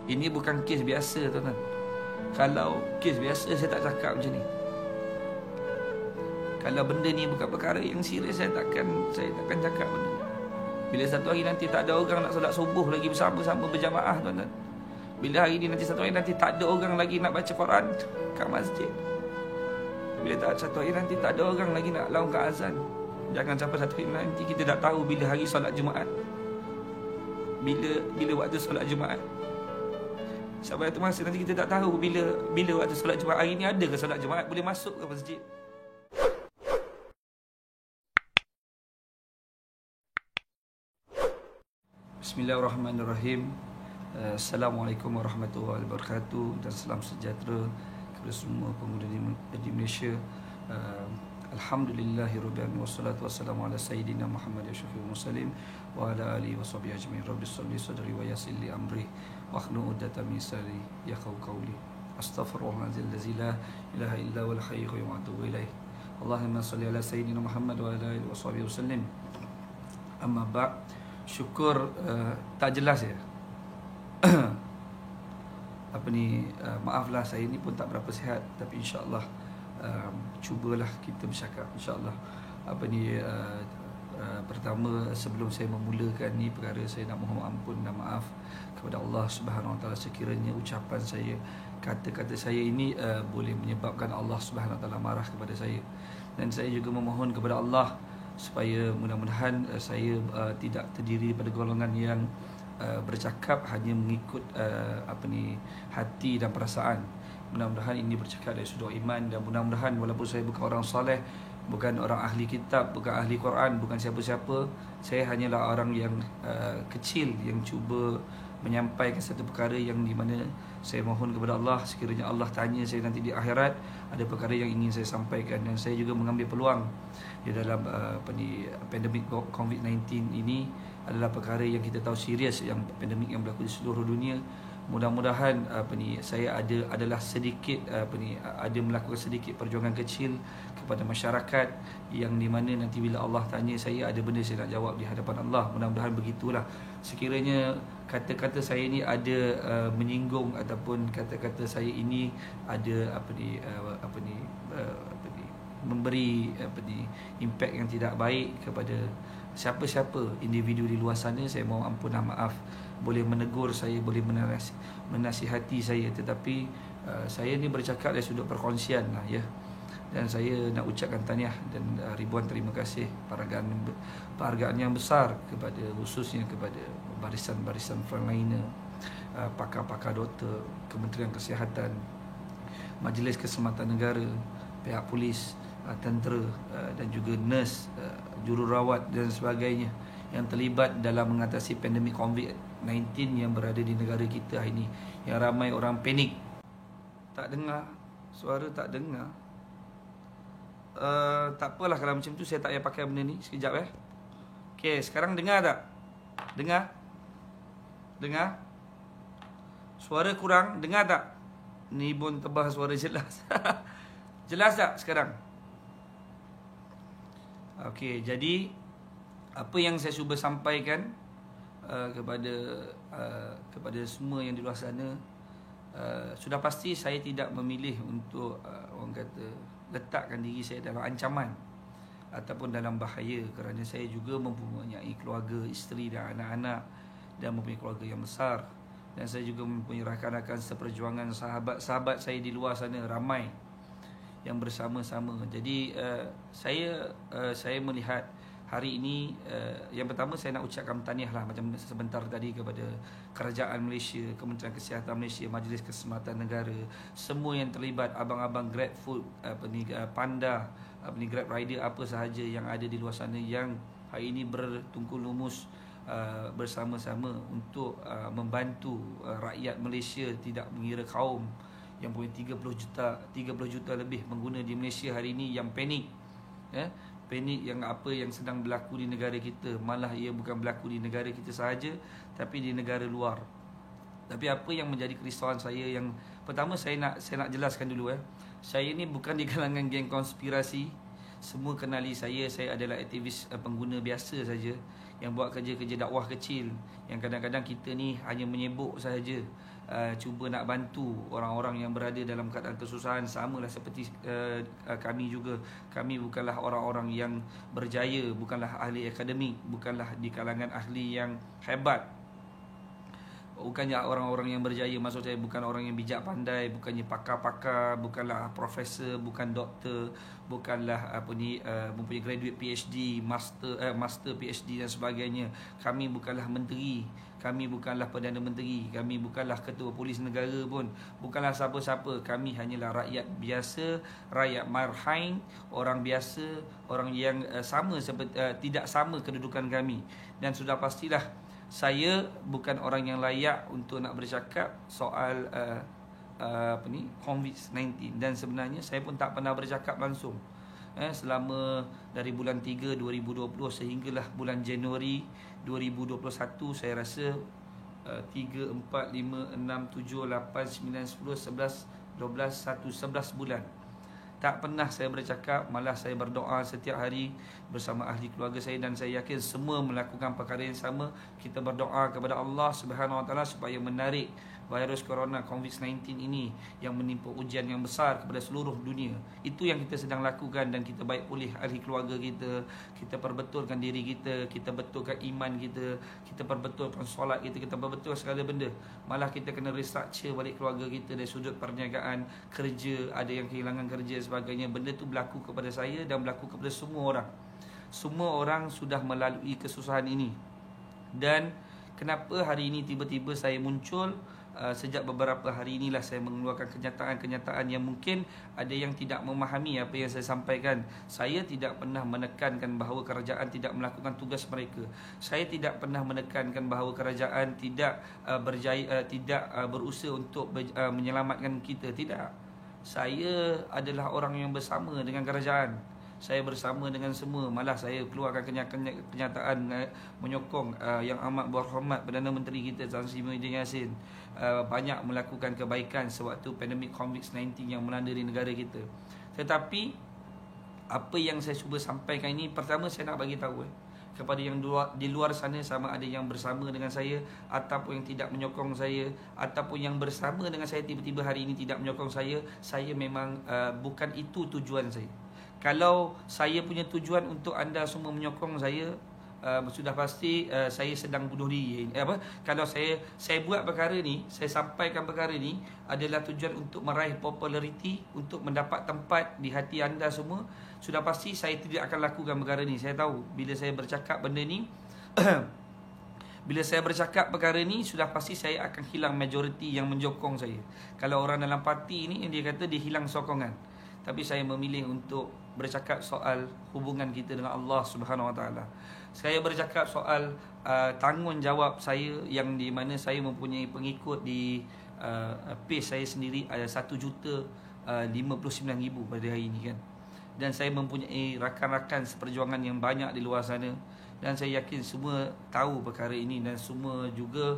Ini bukan kes biasa, tuan-tuan. Kalau kes biasa saya tak cakap macam ni. Kalau benda ni bukan perkara yang serius, saya takkan cakap benda ni. Bila satu hari nanti tak ada orang nak solat subuh lagi bersama-sama berjamaah, tuan-tuan. Bila hari ni nanti satu hari nanti tak ada orang lagi nak baca Quran kat masjid. Bila satu hari nanti tak ada orang lagi nak laungkan azan. Jangan sampai satu hari nanti kita tak tahu bila hari solat Jumaat. Bila waktu solat Jumaat. Sampai satu masa nanti kita tak tahu bila waktu solat Jumaat. Hari ni ada ke solat Jumaat, boleh masuk ke masjid? Bismillahirrahmanirrahim. Assalamualaikum warahmatullahi wabarakatuh. Dan salam sejahtera kepada semua pengguna di Malaysia. Alhamdulillahirabbil alamin wassalatu wassalamu ala sayyidina Muhammad asyrafil mursalin wa ala alihi washabihi ajmain. Rabbi shalli sadri wa yassir li amri wahlul 'uqdatam min lisani yafqahu qawli. Astaghfirullahaladzim allazi la ilaha illa huwal hayyul qayyum wa atubu ilaih. Allahumma shalli ala sayyidina Muhammad wa ala alihi washabihi wasallim. Amma ba'd. Syukur tak jelas ya. Maaflah, saya ni pun tak berapa sihat, tapi insya-Allah cubalah kita bercakap insya-Allah. Pertama, sebelum saya memulakan ni perkara, saya nak mohon ampun dan maaf kepada Allah Subhanahu Wa Taala sekiranya ucapan saya, kata-kata saya ini boleh menyebabkan Allah Subhanahu Wa Taala marah kepada saya. Dan saya juga memohon kepada Allah supaya mudah-mudahan saya tidak terdiri pada golongan yang bercakap hanya mengikut hati dan perasaan. Mudah-mudahan ini bercakap dari sudut iman, dan mudah-mudahan walaupun saya bukan orang soleh, bukan orang ahli kitab, bukan ahli Quran, bukan siapa-siapa, saya hanyalah orang yang kecil yang cuba menyampaikan satu perkara yang di mana saya mohon kepada Allah sekiranya Allah tanya saya nanti di akhirat, ada perkara yang ingin saya sampaikan. Dan saya juga mengambil peluang di dalam pandemik COVID-19 ini adalah perkara yang kita tahu serius, yang pandemik yang berlaku di seluruh dunia. Mudah-mudahan saya adalah sedikit ada melakukan sedikit perjuangan kecil kepada masyarakat, yang di mana nanti bila Allah tanya saya, ada benda saya nak jawab di hadapan Allah. Mudah-mudahan begitulah. Sekiranya kata-kata saya ini ada menyinggung, ataupun kata-kata saya ini ada memberi impact yang tidak baik kepada siapa-siapa individu di luar sana, saya mohon ampun dan maaf. Boleh menegur saya, boleh menasihati saya, tetapi saya ni bercakap dari sudut perkongsian lah ya. Dan saya nak ucapkan tahniah dan ribuan terima kasih, penghargaan yang besar kepada, khususnya kepada barisan-barisan frontliner, pakar-pakar doktor, Kementerian Kesihatan, Majlis Keselamatan Negara, pihak polis, tentera, dan juga nurse, jururawat dan sebagainya yang terlibat dalam mengatasi pandemik COVID-19 yang berada di negara kita hari ini, yang ramai orang panik. Tak dengar suara, tak dengar. Tak apalah kalau macam tu, saya tak payah pakai benda ni. Sekejap Okey, sekarang dengar tak? Dengar? Suara kurang, dengar tak? Ni pun tebal suara jelas. Jelas tak sekarang? Okey, jadi apa yang saya cuba sampaikan kepada semua yang di luar sana, sudah pasti saya tidak memilih untuk orang kata letakkan diri saya dalam ancaman ataupun dalam bahaya, kerana saya juga mempunyai keluarga, isteri dan anak-anak, dan mempunyai keluarga yang besar. Dan saya juga mempunyai rakan-rakan seperjuangan, sahabat-sahabat saya di luar sana ramai yang bersama-sama. Jadi saya melihat hari ini, yang pertama saya nak ucapkan tahniah lah, macam sebentar tadi, kepada Kerajaan Malaysia, Kementerian Kesihatan Malaysia, Majlis Keselamatan Negara, semua yang terlibat, abang-abang Grab Food, Panda, Grab Rider, apa sahaja yang ada di luar sana, yang hari ini bertungkul lumus bersama-sama untuk membantu rakyat Malaysia, tidak mengira kaum, yang punya 30 juta lebih pengguna di Malaysia hari ini yang panik. Panik yang apa yang sedang berlaku di negara kita, malah ia bukan berlaku di negara kita sahaja, tapi di negara luar. Tapi apa yang menjadi kerisauan saya, yang pertama saya nak jelaskan dulu, saya ni bukan di kalangan geng konspirasi. Semua kenali saya adalah aktivis pengguna biasa saja, yang buat kerja-kerja dakwah kecil, yang kadang-kadang kita ni hanya menyebuk sahaja cuba nak bantu orang-orang yang berada dalam keadaan kesusahan. Samalah seperti kami juga. Kami bukanlah orang-orang yang berjaya, bukanlah ahli akademik, bukanlah di kalangan ahli yang hebat, bukannya orang-orang yang berjaya. Maksud saya bukan orang yang bijak pandai, bukannya pakar-pakar, bukanlah profesor, bukan doktor, bukanlah mempunyai graduate PhD, master PhD dan sebagainya. Kami bukanlah menteri, kami bukanlah Perdana Menteri, kami bukanlah Ketua Polis Negara pun, bukanlah siapa-siapa. Kami hanyalah rakyat biasa, rakyat marhain, orang biasa, orang yang tidak sama kedudukan kami. Dan sudah pastilah saya bukan orang yang layak untuk nak bercakap soal COVID-19, dan sebenarnya saya pun tak pernah bercakap langsung selama dari bulan 3 2020 sehinggalah bulan Januari 2021. Saya rasa 3, 4, 5, 6, 7, 8, 9, 10, 11, 12, 1, 11 bulan tak pernah saya bercakap. Malah saya berdoa setiap hari bersama ahli keluarga saya, dan saya yakin semua melakukan perkara yang sama. Kita berdoa kepada Allah Subhanahu Wa Taala supaya menarik virus corona COVID-19 ini yang menimpa ujian yang besar kepada seluruh dunia. Itu yang kita sedang lakukan, dan kita baik pulih ahli keluarga kita, kita perbetulkan diri kita, kita betulkan iman kita, kita perbetulkan solat kita, kita perbetulkan segala benda. Malah kita kena restructure balik keluarga kita dari sudut perniagaan, kerja, ada yang kehilangan kerja sebagainya. Benda tu berlaku kepada saya dan berlaku kepada semua orang. Semua orang sudah melalui kesusahan ini. Dan kenapa hari ini tiba-tiba saya muncul? Sejak beberapa hari inilah saya mengeluarkan kenyataan-kenyataan yang mungkin ada yang tidak memahami apa yang saya sampaikan. Saya tidak pernah menekankan bahawa kerajaan tidak melakukan tugas mereka. Saya tidak pernah menekankan bahawa kerajaan tidak berusaha untuk menyelamatkan kita. Tidak. Saya adalah orang yang bersama dengan kerajaan. Saya bersama dengan semua. Malah saya keluarkan kenyataan menyokong yang amat berhormat Perdana Menteri kita Tan Sri Muhyiddin Yassin banyak melakukan kebaikan sewaktu pandemik COVID-19 yang melanda di negara kita. Tetapi apa yang saya cuba sampaikan ini, pertama saya nak bagi tahu kepada yang di luar sana, sama ada yang bersama dengan saya ataupun yang tidak menyokong saya, ataupun yang bersama dengan saya tiba-tiba hari ini tidak menyokong saya memang bukan itu tujuan saya. Kalau saya punya tujuan untuk anda semua menyokong saya, sudah pasti saya sedang bunuh diri. Kalau saya buat perkara ni, saya sampaikan perkara ni adalah tujuan untuk meraih populariti, untuk mendapat tempat di hati anda semua, sudah pasti saya tidak akan lakukan perkara ni. Saya tahu bila saya bercakap benda ni bila saya bercakap perkara ni, sudah pasti saya akan hilang majoriti yang menyokong saya. Kalau orang dalam parti ni, dia kata dia hilang sokongan. Tapi saya memilih untuk bercakap soal hubungan kita dengan Allah Subhanahu Wa Taala. Saya bercakap soal tanggungjawab saya, yang di mana saya mempunyai pengikut di page saya sendiri ada 1,59,000 pada hari ini kan. Dan saya mempunyai rakan-rakan seperjuangan yang banyak di luar sana, dan saya yakin semua tahu perkara ini, dan semua juga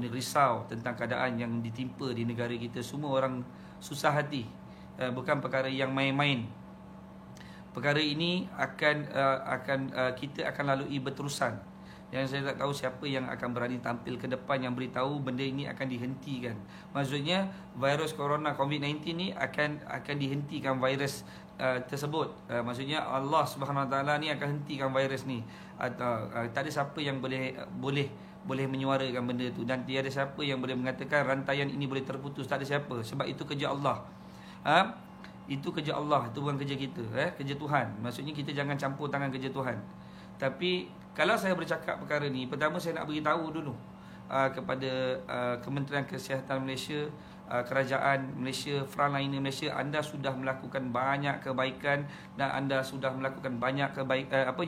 risau tentang keadaan yang ditimpa di negara kita. Semua orang susah hati. Bukan perkara yang main-main. Perkara ini kita akan lalui berterusan. Yang saya tak tahu siapa yang akan berani tampil ke depan yang beritahu benda ini akan dihentikan. Maksudnya virus corona COVID-19 ni akan dihentikan virus tersebut. Maksudnya Allah Subhanahu Wa Taala ni akan hentikan virus ni. Tak ada siapa yang boleh menyuarakan benda tu, dan tiada siapa yang boleh mengatakan rantaian ini boleh terputus. Tak ada siapa, sebab itu kerja Allah. Itu kerja Allah, itu bukan kerja kita, kerja Tuhan. Maksudnya kita jangan campur tangan kerja Tuhan. Tapi kalau saya bercakap perkara ni, pertama saya nak beritahu dulu kepada Kementerian Kesihatan Malaysia, kerajaan Malaysia, frontliner Malaysia, anda sudah melakukan banyak kebaikan dan anda sudah melakukan banyak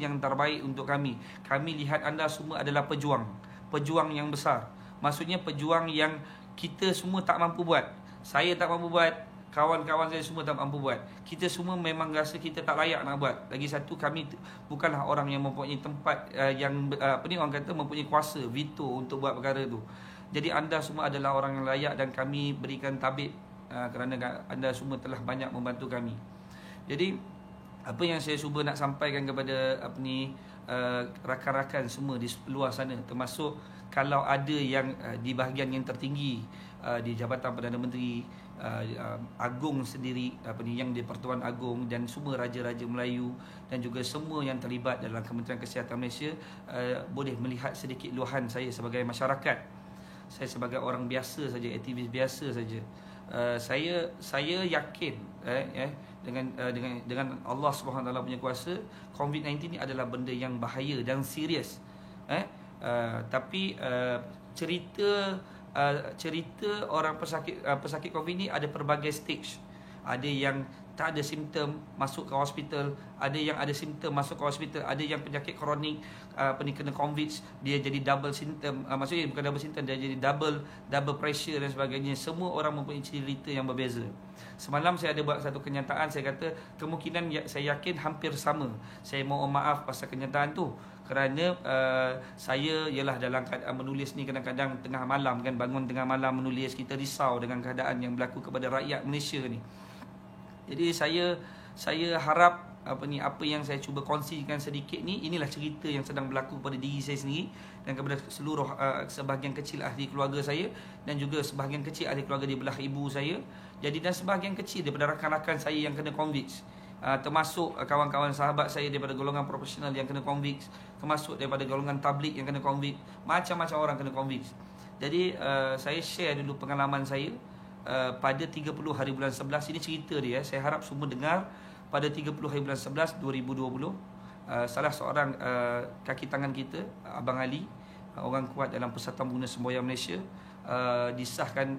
yang terbaik untuk kami. Kami lihat anda semua adalah pejuang yang besar. Maksudnya pejuang yang kita semua tak mampu buat. Saya tak mampu buat, kawan-kawan saya semua tak mampu buat. Kita semua memang rasa kita tak layak nak buat. Lagi satu, kami bukanlah orang yang mempunyai tempat orang kata mempunyai kuasa veto untuk buat perkara tu. Jadi anda semua adalah orang yang layak, dan kami berikan tabik kerana anda semua telah banyak membantu kami. Jadi apa yang saya cuba nak sampaikan kepada rakan-rakan semua di luar sana, termasuk kalau ada yang di bahagian yang tertinggi, di Jabatan Perdana Menteri, Agung sendiri, yang di Pertuan Agong, dan semua raja-raja Melayu dan juga semua yang terlibat dalam Kementerian Kesihatan Malaysia, boleh melihat sedikit luahan saya sebagai masyarakat. Saya sebagai orang biasa saja, aktivis biasa saja. Saya yakin dengan Allah Subhanahu Wa Taala punya kuasa, COVID-19 ni adalah benda yang bahaya dan serius. Tapi cerita orang pesakit COVID ni ada pelbagai stage. Ada yang tak ada simptom masuk ke hospital, ada yang ada simptom masuk ke hospital, ada yang penyakit kronik kena COVID, dia jadi double simptom, maksudnya bukan double simptom, dia jadi double pressure dan sebagainya. Semua orang mempunyai cerita yang berbeza. Semalam saya ada buat satu kenyataan, saya kata kemungkinan saya yakin hampir sama. Saya mohon maaf pasal kenyataan tu, kerana saya ialah dalam keadaan menulis ni kadang-kadang tengah malam kan, bangun tengah malam menulis, kita risau dengan keadaan yang berlaku kepada rakyat Malaysia ni. Jadi saya harap apa yang saya cuba kongsikan sedikit ni, inilah cerita yang sedang berlaku pada diri saya sendiri dan kepada seluruh sebahagian kecil ahli keluarga saya, dan juga sebahagian kecil ahli keluarga di belah ibu saya. Jadi dan sebahagian kecil daripada rakan-rakan saya yang kena convict, termasuk kawan-kawan sahabat saya daripada golongan profesional yang kena convict, termasuk daripada golongan tablik yang kena convict, macam-macam orang kena convict. Jadi saya share dulu pengalaman saya pada 30 hari bulan 11. Ini cerita dia, saya harap semua dengar. Pada 30 hari bulan 11 2020, salah seorang kaki tangan kita, Abang Ali, orang kuat dalam Persatuan Pengguna Semboyan Malaysia, disahkan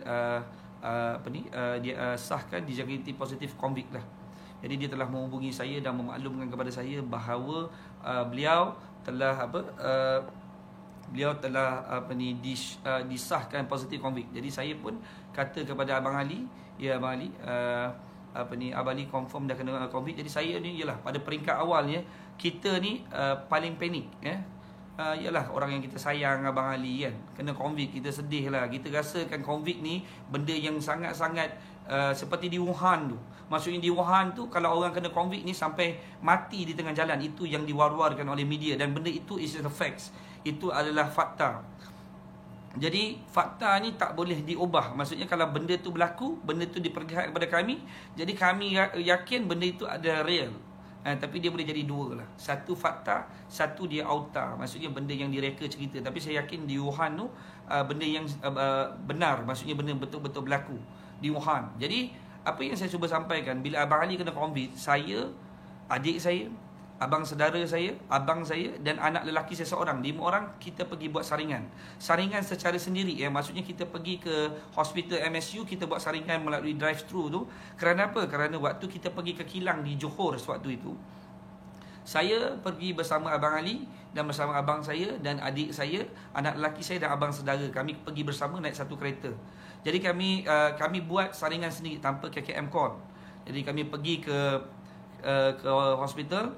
dia sahkan dijangkiti positif COVID lah. Jadi dia telah menghubungi saya dan memaklumkan kepada saya bahawa beliau telah disahkan positif COVID. Jadi saya pun kata kepada Abang Ali, ya Abang Ali, Abang Ali confirm dah kena COVID. Jadi saya ni ialah pada peringkat awalnya, kita ni paling panik ialah orang yang kita sayang, Abang Ali kan, kena COVID, kita sedih lah. Kita rasakan COVID ni benda yang sangat-sangat seperti di Wuhan tu. Maksudnya di Wuhan tu, kalau orang kena COVID ni sampai mati di tengah jalan. Itu yang diwar-warkan oleh media, dan benda itu is the facts. Itu adalah fakta. Jadi fakta ni tak boleh diubah. Maksudnya kalau benda tu berlaku, benda tu diperlihatkan kepada kami, jadi kami yakin benda itu adalah real. Tapi dia boleh jadi dua lah. Satu fakta, satu dia auta. Maksudnya benda yang direka cerita. Tapi saya yakin di Wuhan tu benda yang benar. Maksudnya benda betul-betul berlaku di Wuhan. Jadi apa yang saya cuba sampaikan, bila Abang Ali kena COVID, saya, adik saya, abang saudara saya, abang saya dan anak lelaki saya seorang, 5 orang, kita pergi buat saringan. Saringan secara sendiri, maksudnya kita pergi ke hospital MSU, kita buat saringan melalui drive-thru tu. Kerana apa? Kerana waktu kita pergi ke kilang di Johor sewaktu itu, saya pergi bersama Abang Ali dan bersama abang saya dan adik saya, anak lelaki saya dan abang saudara. Kami pergi bersama naik satu kereta. Jadi kami buat saringan sendiri tanpa KKM call. Jadi kami pergi ke hospital,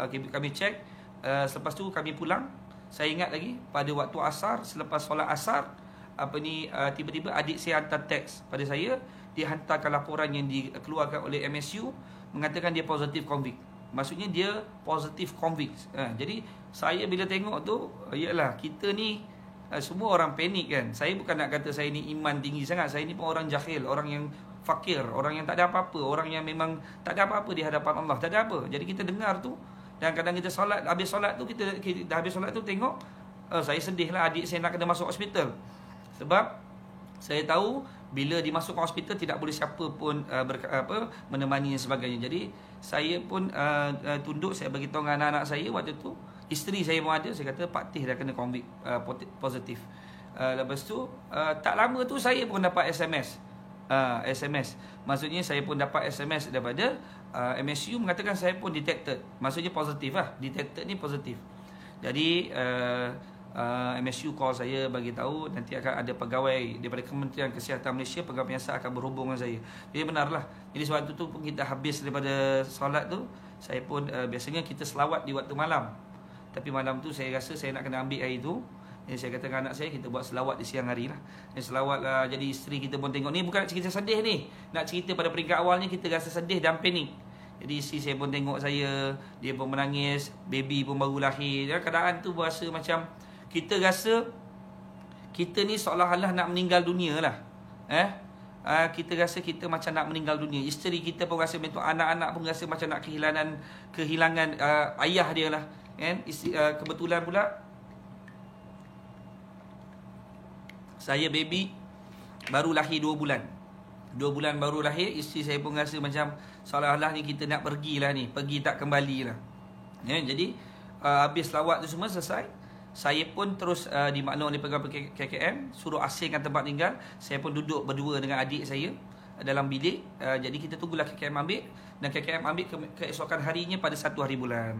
kami cek, selepas tu kami pulang. Saya ingat lagi pada waktu asar, selepas solat asar, tiba-tiba adik saya hantar teks pada saya. Dia hantarkan laporan yang dikeluarkan oleh MSU, mengatakan dia positif COVID. Maksudnya dia positif COVID. Jadi saya bila tengok tu, yalah, kita ni semua orang panik kan. Saya bukan nak kata saya ni iman tinggi sangat. Saya ni pun orang jahil, orang yang fakir, orang yang tak ada apa-apa, orang yang memang tak ada apa-apa di hadapan Allah, tak ada apa. Jadi kita dengar tu, dan kadang kita solat, habis solat tu kita dah habis solat tu tengok, saya sedih lah adik saya nak kena masuk hospital. Sebab saya tahu bila dimasuk ke hospital tidak boleh siapa pun menemani dan sebagainya. Jadi saya pun tunduk, saya beritahu dengan anak-anak saya waktu tu. Isteri saya pun ada, saya kata Pak Tih dah kena COVID positif. Lepas tu tak lama tu saya pun dapat SMS. Maksudnya saya pun dapat SMS daripada MSU mengatakan saya pun detected. Maksudnya positif lah. Detected ni positif. Jadi MSU call saya, bagi tahu nanti akan ada pegawai daripada Kementerian Kesihatan Malaysia, pegawai biasa akan berhubung dengan saya. Jadi benarlah. Jadi sewaktu tu pun kita habis daripada solat tu, saya pun biasanya kita selawat di waktu malam. Tapi malam tu saya rasa saya nak kena ambil air tu. Jadi saya kata dengan anak saya, kita buat selawat di siang hari lah. Dan selawat lah, jadi isteri kita pun tengok. Ni bukan nak cerita sedih ni. Nak cerita pada peringkat awalnya kita rasa sedih dan panik. Jadi isteri saya pun tengok saya, dia pun menangis, baby pun baru lahir. Dan keadaan tu berasa macam kita rasa kita ni seolah-olah nak meninggal dunia lah. Kita rasa kita macam nak meninggal dunia. Isteri kita pun rasa macam tu, anak-anak pun rasa macam nak kehilangan ayah dia lah, kan? Kebetulan pula saya baby baru lahir 2 bulan. 2 bulan baru lahir, isteri saya pun rasa macam seolah-olah ni kita nak pergilah ni, pergi tak kembali lah. Jadi habis lawat tu semua selesai, saya pun terus dimaklum oleh pegawai KKM, suruh asingkan tempat tinggal. Saya pun duduk berdua dengan adik saya dalam bilik. Jadi kita tunggulah KKM ambil, dan KKM ambil keesokan harinya pada 1 hari bulan.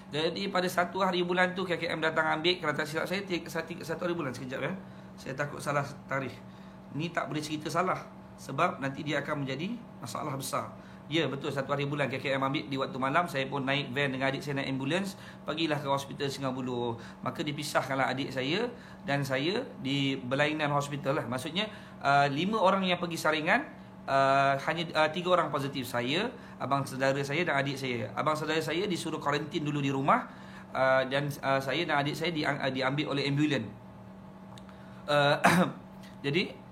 Jadi pada 1 hari bulan tu KKM datang ambil. Kalau tak silap saya 1 hari bulan. Sekejap ya, saya takut salah tarikh. Ni tak boleh cerita salah, sebab nanti dia akan menjadi masalah besar. Ya, betul, 1 hari bulan KKM ambil di waktu malam. Saya pun naik van dengan adik saya, naik ambulans, pergilah ke hospital Sungai Buloh. Maka dipisahkanlah adik saya dan saya di berlainan hospital lah. Maksudnya 5 orang yang pergi saringan, hanya 3 orang positif. Saya, abang saudara saya dan adik saya. Abang saudara saya disuruh karantin dulu di rumah, dan saya dan adik saya diambil oleh ambulans. Jadi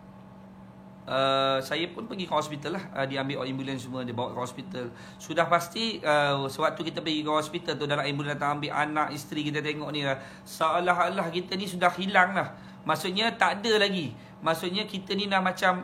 saya pun pergi ke hospital lah, diambil oleh ambulans semua, dibawa ke hospital. Sudah pasti sewaktu kita pergi ke hospital tu, dalam ambulans datang ambil anak, isteri kita tengok ni lah, seolah-olah kita ni sudah hilang lah. Maksudnya tak ada lagi. Maksudnya kita ni dah macam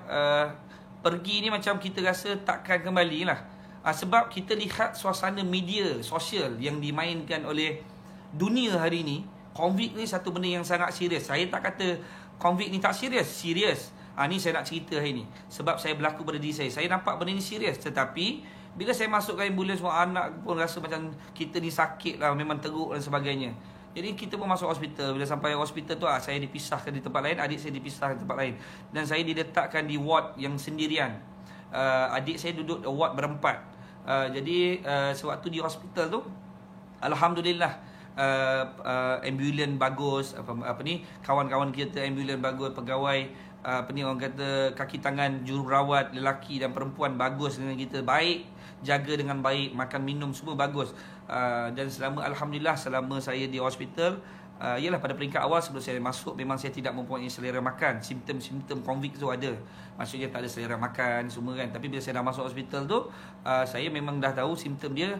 pergi ni macam kita rasa takkan kembali lah. Sebab kita lihat suasana media sosial yang dimainkan oleh dunia hari ni. COVID ni satu benda yang sangat serius. Saya tak kata COVID ni tak serius, serius. Ni saya nak cerita hari ni, sebab saya berlaku pada diri saya. Saya nampak benda ni serius, tetapi bila saya masuk ke ambulans, semua anak pun rasa macam kita ni sakit lah, memang teruk dan sebagainya. Jadi kita pun masuk hospital. Bila sampai hospital tu, saya dipisahkan di tempat lain, adik saya dipisahkan di tempat lain, dan saya diletakkan di ward yang sendirian. Adik saya duduk ward berempat. Jadi sewaktu di hospital tu, alhamdulillah, ambulans bagus, kawan-kawan kita ambulans bagus, pegawai orang kata kaki tangan jururawat lelaki dan perempuan bagus dengan kita, baik, jaga dengan baik, makan minum semua bagus. Dan alhamdulillah selama saya di hospital, ialah pada peringkat awal sebelum saya masuk, memang saya tidak mempunyai selera makan. Simptom-simptom COVID tu ada. Maksudnya tak ada selera makan semua kan. Tapi bila saya dah masuk hospital tu, saya memang dah tahu simptom dia,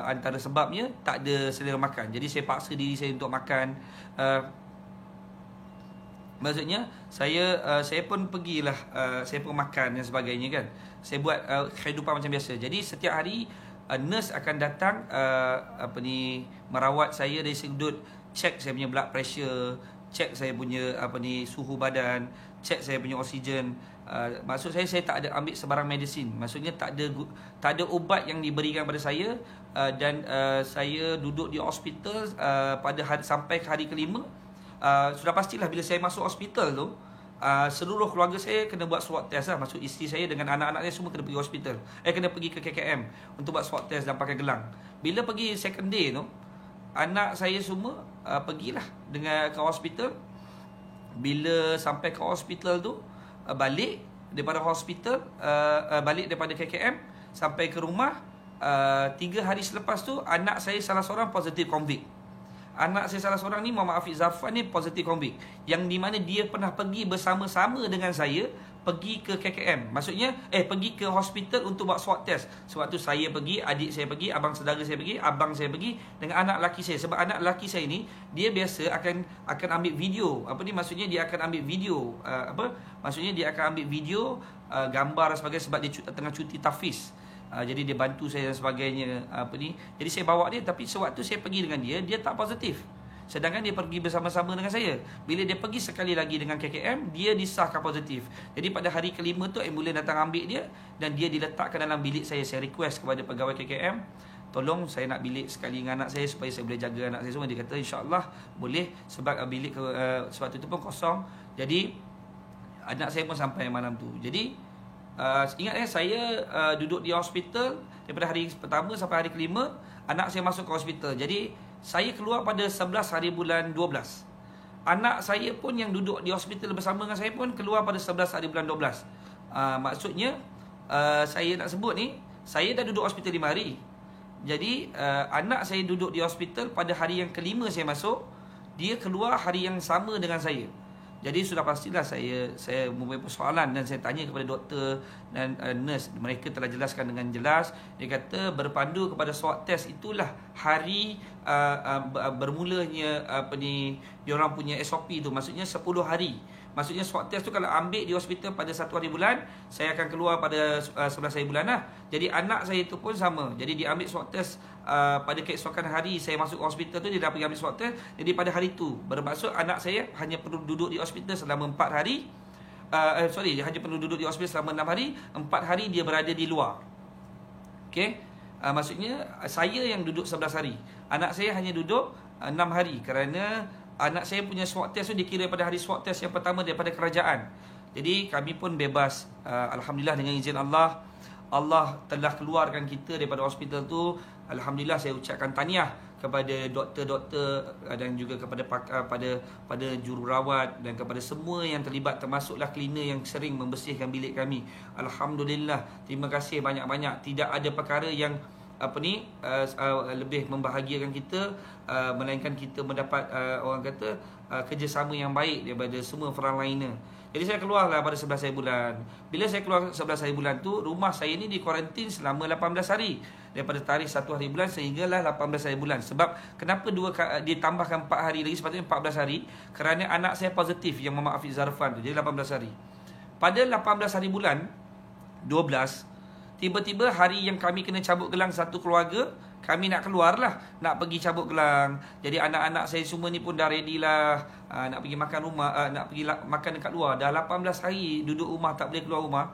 antara sebabnya tak ada selera makan. Jadi saya paksa diri saya untuk makan. Maksudnya saya pun pergilah, saya pun makan dan sebagainya kan. Saya buat kehidupan macam biasa. Jadi setiap hari nurse akan datang merawat saya dari sudut cek saya punya blood pressure, cek saya punya suhu badan, cek saya punya oksigen. Maksud saya tak ada ambil sebarang medicine. Maksudnya tak ada ubat yang diberikan pada saya, dan saya duduk di hospital sampai ke hari kelima. Sudah pastilah bila saya masuk hospital tu, seluruh keluarga saya kena buat swab test lah. Maksud isteri saya dengan anak-anak saya semua kena pergi hospital, kena pergi ke KKM untuk buat swab test dan pakai gelang. Bila pergi second day tu, anak saya semua pergilah ke hospital. Bila sampai ke hospital tu, balik daripada hospital, balik daripada KKM sampai ke rumah, 3 hari selepas tu anak saya salah seorang positif COVID. Anak saya salah seorang ni, Muhammad Afiq Zafan ni, positif COVID, yang di mana dia pernah pergi bersama-sama dengan saya pergi ke KKM. Maksudnya pergi ke hospital untuk buat swab test. Sebab tu saya pergi, adik saya pergi, abang saudara saya pergi, abang saya pergi dengan anak lelaki saya. Sebab anak lelaki saya ni, dia biasa akan ambil video. Maksudnya dia akan ambil video maksudnya dia akan ambil video, gambar dan sebagainya, sebab dia tengah cuti tahfiz. Jadi dia bantu saya dan sebagainya. Jadi saya bawa dia. Tapi sewaktu saya pergi dengan dia, dia tak positif, sedangkan dia pergi bersama-sama dengan saya. Bila dia pergi sekali lagi dengan KKM, dia disahkan positif. Jadi pada hari kelima tu, ambulans datang ambil dia, dan dia diletakkan dalam bilik saya. Saya request kepada pegawai KKM, tolong saya nak bilik sekali dengan anak saya, supaya saya boleh jaga anak saya semua. Dia kata insyaAllah boleh, sebab bilik sewaktu tu pun kosong. Jadi anak saya pun sampai malam tu. Jadi ingat saya duduk di hospital daripada hari pertama sampai hari kelima. Anak saya masuk ke hospital. Jadi saya keluar pada 11 hari bulan 12. Anak saya pun yang duduk di hospital bersama dengan saya pun keluar pada 11 hari bulan 12. Maksudnya saya nak sebut ni, saya dah duduk hospital 5 hari. Jadi anak saya duduk di hospital pada hari yang kelima saya masuk, dia keluar hari yang sama dengan saya. Jadi sudah pastilah saya mempunyai persoalan dan saya tanya kepada doktor dan nurse. Mereka telah jelaskan dengan jelas. Dia kata berpandu kepada swab test itulah hari bermulanya diorang punya SOP tu. Maksudnya 10 hari. Maksudnya swab test tu kalau ambil di hospital pada 1 hari bulan, saya akan keluar pada 11 hari bulan lah. Jadi anak saya tu pun sama. Jadi dia ambil swab test pada keesokan hari saya masuk hospital tu, dia dah pergi ambil swab test. Jadi pada hari tu bermaksud anak saya hanya perlu duduk di hospital selama 4 hari. Dia hanya perlu duduk di hospital selama 6 hari. 4 hari dia berada di luar. Okey. Maksudnya saya yang duduk 11 hari. Anak saya hanya duduk 6 hari kerana anak saya punya swab test tu dikira pada hari swab test yang pertama daripada kerajaan. Jadi kami pun bebas. Alhamdulillah dengan izin Allah, Allah telah keluarkan kita daripada hospital tu. Alhamdulillah saya ucapkan tahniah kepada doktor-doktor dan juga kepada pada jururawat dan kepada semua yang terlibat, termasuklah cleaner yang sering membersihkan bilik kami. Alhamdulillah, terima kasih banyak-banyak. Tidak ada perkara yang lebih membahagiakan kita melainkan kita mendapat orang kata kerjasama yang baik daripada semua frontliner. Jadi saya keluarlah pada 11 hari bulan. Bila saya keluar 11 hari bulan tu, rumah saya ni dikuarantin selama 18 hari. Daripada tarikh 1 hari bulan sehinggalah 18 hari bulan. Sebab kenapa ditambahkan 4 hari lagi, sepatutnya 14 hari? Kerana anak saya positif yang Muhammad Afiq Zarfan tu. Jadi 18 hari. Pada 18 hari bulan 12, tiba-tiba hari yang kami kena cabut gelang satu keluarga, kami nak keluar lah, nak pergi cabut gelang. Jadi anak-anak saya semua ni pun dah ready lah, nak pergi makan rumah, nak pergi makan dekat luar. Dah 18 hari duduk rumah, tak boleh keluar rumah.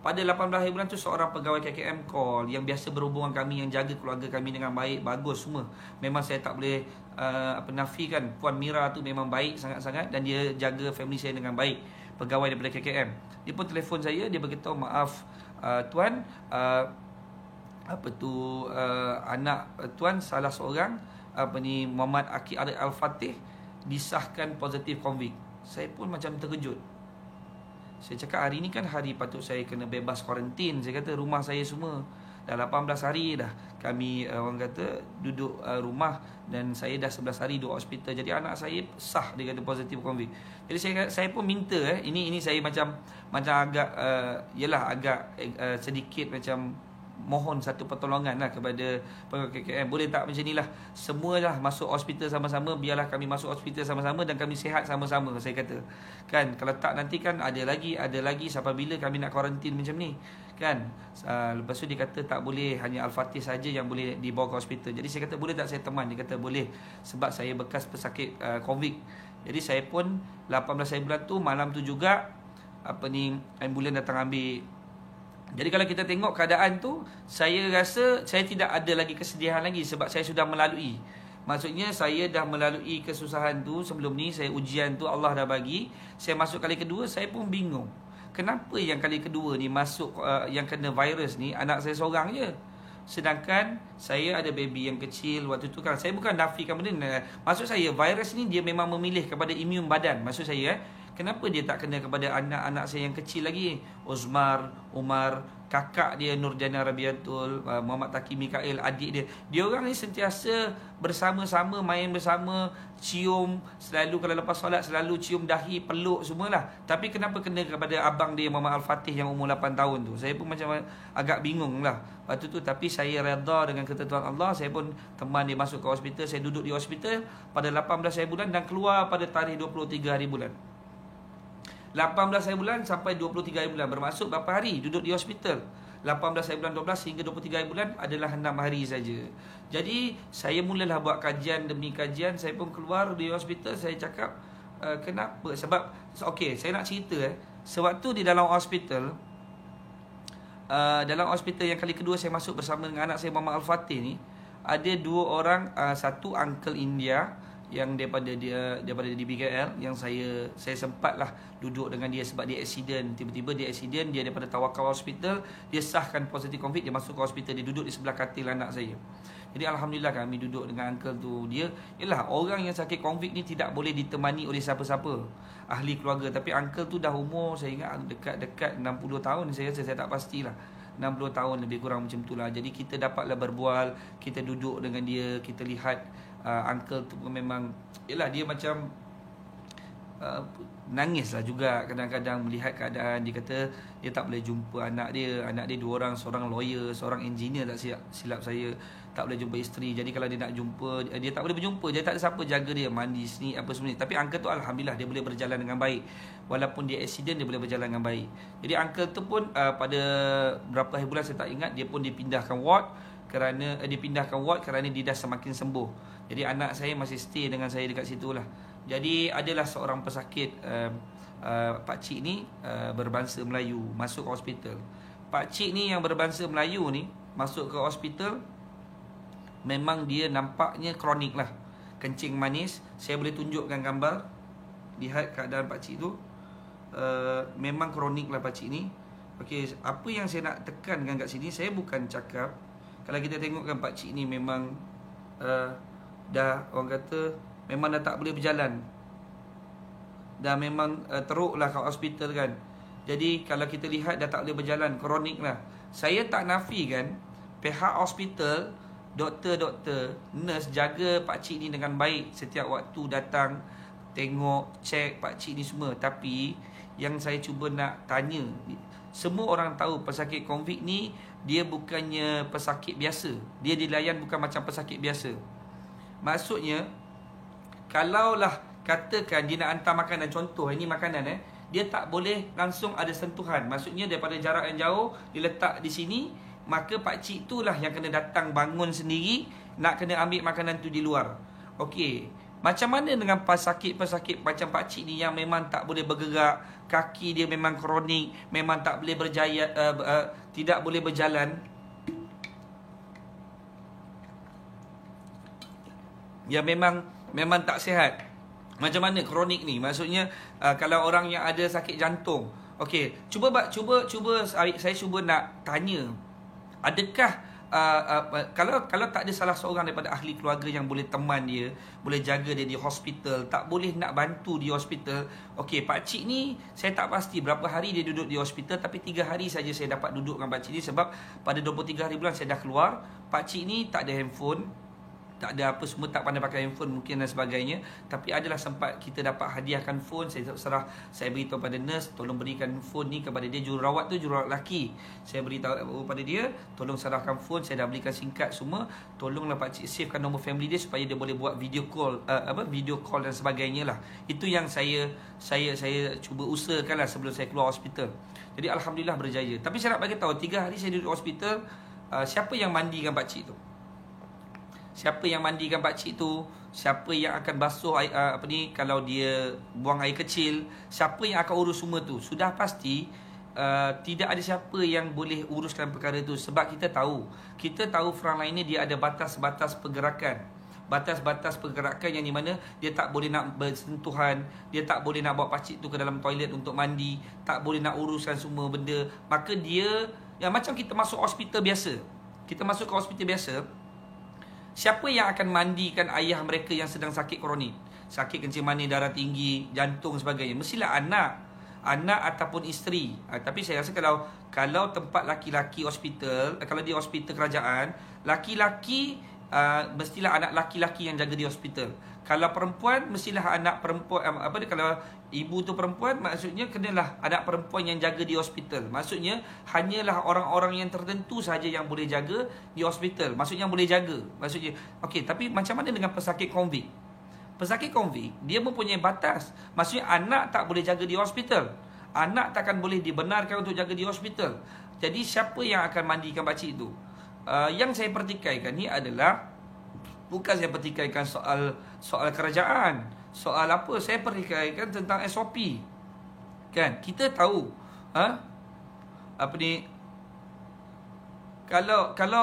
Pada 18 hari bulan tu, seorang pegawai KKM call, yang biasa berhubungan kami, yang jaga keluarga kami dengan baik, bagus semua. Memang saya tak boleh nafikan, Puan Mira tu memang baik sangat-sangat dan dia jaga family saya dengan baik. Pegawai daripada KKM. Dia pun telefon saya, dia beritahu, maaf tuan, anak tuan salah seorang Muhammad Aqib Al-Fatih disahkan positif COVID. Saya pun macam terkejut. Saya cakap hari ni kan hari patut saya kena bebas kuarantin. Saya kata rumah saya semua dah 18 hari dah kami orang kata duduk rumah, dan saya dah 11 hari duduk hospital. Jadi anak saya sah dia kata positif COVID. Jadi saya pun minta ini saya macam agak agak sedikit macam mohon satu pertolongan lah kepada pegawai KKM. Boleh tak macam ni lah, semualah masuk hospital sama-sama, biarlah kami masuk hospital sama-sama dan kami sihat sama-sama. Saya kata kan, kalau tak nanti kan ada lagi sampai bila kami nak kuarantin macam ni kan. Lepas tu dia kata tak boleh, hanya Al-Fatih saja yang boleh dibawa ke hospital. Jadi saya kata boleh tak saya teman? Dia kata boleh, sebab saya bekas pesakit COVID. Jadi saya pun 18 hari bulan tu, malam tu juga ambulan datang ambil. Jadi kalau kita tengok keadaan tu, saya rasa saya tidak ada lagi kesedihan lagi, sebab saya sudah melalui. Maksudnya saya dah melalui kesusahan tu sebelum ni. Saya ujian tu Allah dah bagi. Saya masuk kali kedua, saya pun bingung. Kenapa yang kali kedua ni masuk yang kena virus ni anak saya seorang je, sedangkan saya ada baby yang kecil waktu tu kan. Saya bukan nafikan benda ni. Maksud saya virus ni dia memang memilih kepada imun badan. Maksud saya kenapa dia tak kena kepada anak-anak saya yang kecil lagi? Uzmar, Umar, kakak dia Nurjana Rabiatul, Muhammad Taqi Mikail, adik dia. Dia orang ni sentiasa bersama-sama, main bersama, cium, selalu kalau lepas solat selalu cium dahi, peluk semualah. Tapi kenapa kena kepada abang dia Muhammad Al-Fatih yang umur 8 tahun tu? Saya pun macam agak bingung lah waktu tu. Tapi saya redha dengan ketentuan Allah. Saya pun teman dia masuk ke hospital. Saya duduk di hospital pada 18 hari bulan dan keluar pada tarikh 23 hari bulan. 18 hari bulan sampai 23 hari bulan, bermaksud berapa hari duduk di hospital? 18 hari bulan 12 hingga 23 hari bulan adalah 6 hari saja. Jadi saya mulalah buat kajian demi kajian. Saya pun keluar di hospital. Saya cakap kenapa? Sebab saya nak cerita sewaktu di dalam hospital, yang kali kedua saya masuk bersama dengan anak saya Muhammad Al-Fatih ni, ada dua orang, satu uncle India yang daripada DBKL, yang saya sempatlah duduk dengan dia sebab dia accident. Tiba-tiba dia accident, dia daripada Tawakal Hospital, dia sahkan positif COVID, dia masuk ke hospital, dia duduk di sebelah katil anak saya. Jadi alhamdulillah kami duduk dengan uncle tu. Dia ialah orang yang sakit COVID ni tidak boleh ditemani oleh siapa-siapa, ahli keluarga. Tapi uncle tu dah umur, saya ingat dekat 60 tahun. Saya rasa, saya tak pastilah, 60 tahun lebih kurang macam tu lah. Jadi kita dapatlah berbual, kita duduk dengan dia, kita lihat uncle tu pun memang, dia macam Nangislah juga kadang-kadang melihat keadaan. Dia kata dia tak boleh jumpa anak dia. Anak dia 2 orang, seorang lawyer, seorang engineer tak silap saya. Tak boleh jumpa isteri. Jadi kalau dia nak jumpa, dia tak boleh berjumpa. Jadi tak ada siapa jaga dia, mandi sini apa semua ni. Tapi uncle tu alhamdulillah dia boleh berjalan dengan baik. Walaupun dia accident, dia boleh berjalan dengan baik. Jadi uncle tu pun pada berapa hari bulan saya tak ingat, dia pun dipindahkan ward kerana dia dah semakin sembuh. Jadi anak saya masih stay dengan saya dekat situ lah. Jadi adalah seorang pesakit, pakcik ni berbangsa Melayu masuk ke hospital. Pakcik ni yang berbangsa Melayu ni masuk ke hospital, memang dia nampaknya kronik lah, kencing manis. Saya boleh tunjukkan gambar. Lihat keadaan pakcik tu, memang kronik lah pakcik ni. Okey, apa yang saya nak tekankan kat sini, saya bukan cakap kalau kita tengokkan pakcik ni memang dah, orang kata memang dah tak boleh berjalan, dah memang teruklah kat hospital kan. Jadi kalau kita lihat dah tak boleh berjalan, kronik lah. Saya tak nafikan pihak hospital, doktor-doktor, nurse jaga pakcik ni dengan baik. Setiap waktu datang, tengok, cek pakcik ni semua. Tapi yang saya cuba nak tanya, semua orang tahu pesakit COVID ni dia bukannya pesakit biasa. Dia dilayan bukan macam pesakit biasa. Maksudnya, kalaulah katakan dia nak hantar makanan, contoh ini makanan dia tak boleh langsung ada sentuhan. Maksudnya daripada jarak yang jauh dia letak di sini, maka pakcik itulah yang kena datang bangun sendiri nak kena ambil makanan tu di luar. Okey, macam mana dengan pesakit-pesakit macam pakcik ni yang memang tak boleh bergerak, kaki dia memang kronik, memang tak boleh berjaya, tidak boleh berjalan. Yang memang tak sihat. Macam mana kronik ni? Maksudnya kalau orang yang ada sakit jantung. Okey, saya cuba nak tanya, adakah kalau tak ada salah seorang daripada ahli keluarga yang boleh teman dia, boleh jaga dia di hospital, tak boleh nak bantu di hospital. Okey, pakcik ni saya tak pasti berapa hari dia duduk di hospital, tapi 3 hari saja saya dapat duduk dengan pakcik ni, sebab pada 23 hari bulan saya dah keluar. Pakcik ni tak ada handphone, tak ada apa semua, tak pandai pakai handphone mungkin dan sebagainya. Tapi adalah sempat kita dapat hadiahkan phone. Saya beritahu pada nurse, tolong berikan phone ni kepada dia. Jururawat tu jururawat lelaki. Saya beritahu pada dia, tolong serahkan phone. Saya dah belikan SIM card semua. Tolonglah pakcik savekan nombor family dia supaya dia boleh buat video call, video call dan sebagainya lah. Itu yang saya cuba usahakan lah sebelum saya keluar hospital. Jadi alhamdulillah berjaya. Tapi saya nak bagi tahu, 3 hari saya duduk hospital, siapa yang mandikan pakcik tu? Siapa yang mandikan pakcik tu? Siapa yang akan basuh kalau dia buang air kecil? Siapa yang akan urus semua tu? Sudah pasti tidak ada siapa yang boleh uruskan perkara tu. Sebab kita tahu frontline ni dia ada batas-batas pergerakan. Batas-batas pergerakan yang di mana dia tak boleh nak bersentuhan, dia tak boleh nak bawa pakcik tu ke dalam toilet untuk mandi, tak boleh nak uruskan semua benda. Maka dia, yang macam kita masuk hospital biasa. Kita masuk ke hospital biasa, siapa yang akan mandikan ayah mereka yang sedang sakit kronik, sakit kencing manis, darah tinggi, jantung sebagainya? Mestilah anak ataupun isteri. Tapi saya rasa kalau tempat laki-laki hospital, kalau di hospital kerajaan, laki-laki mestilah anak laki-laki yang jaga di hospital. Kalau perempuan, mestilah anak perempuan, kalau ibu tu perempuan, maksudnya kenalah anak perempuan yang jaga di hospital. Maksudnya hanyalah orang-orang yang tertentu saja yang boleh jaga di hospital. Maksudnya yang boleh jaga. Maksudnya, okey, tapi macam mana dengan pesakit konvik? Pesakit konvik, dia mempunyai batas. Maksudnya anak tak boleh jaga di hospital. Anak takkan boleh dibenarkan untuk jaga di hospital. Jadi siapa yang akan mandikan pakcik tu? Yang saya pertikaikan ni adalah, bukan saya pertikaikan soal kerajaan, soal apa, saya pertikaikan tentang SOP. Kan, kita tahu kalau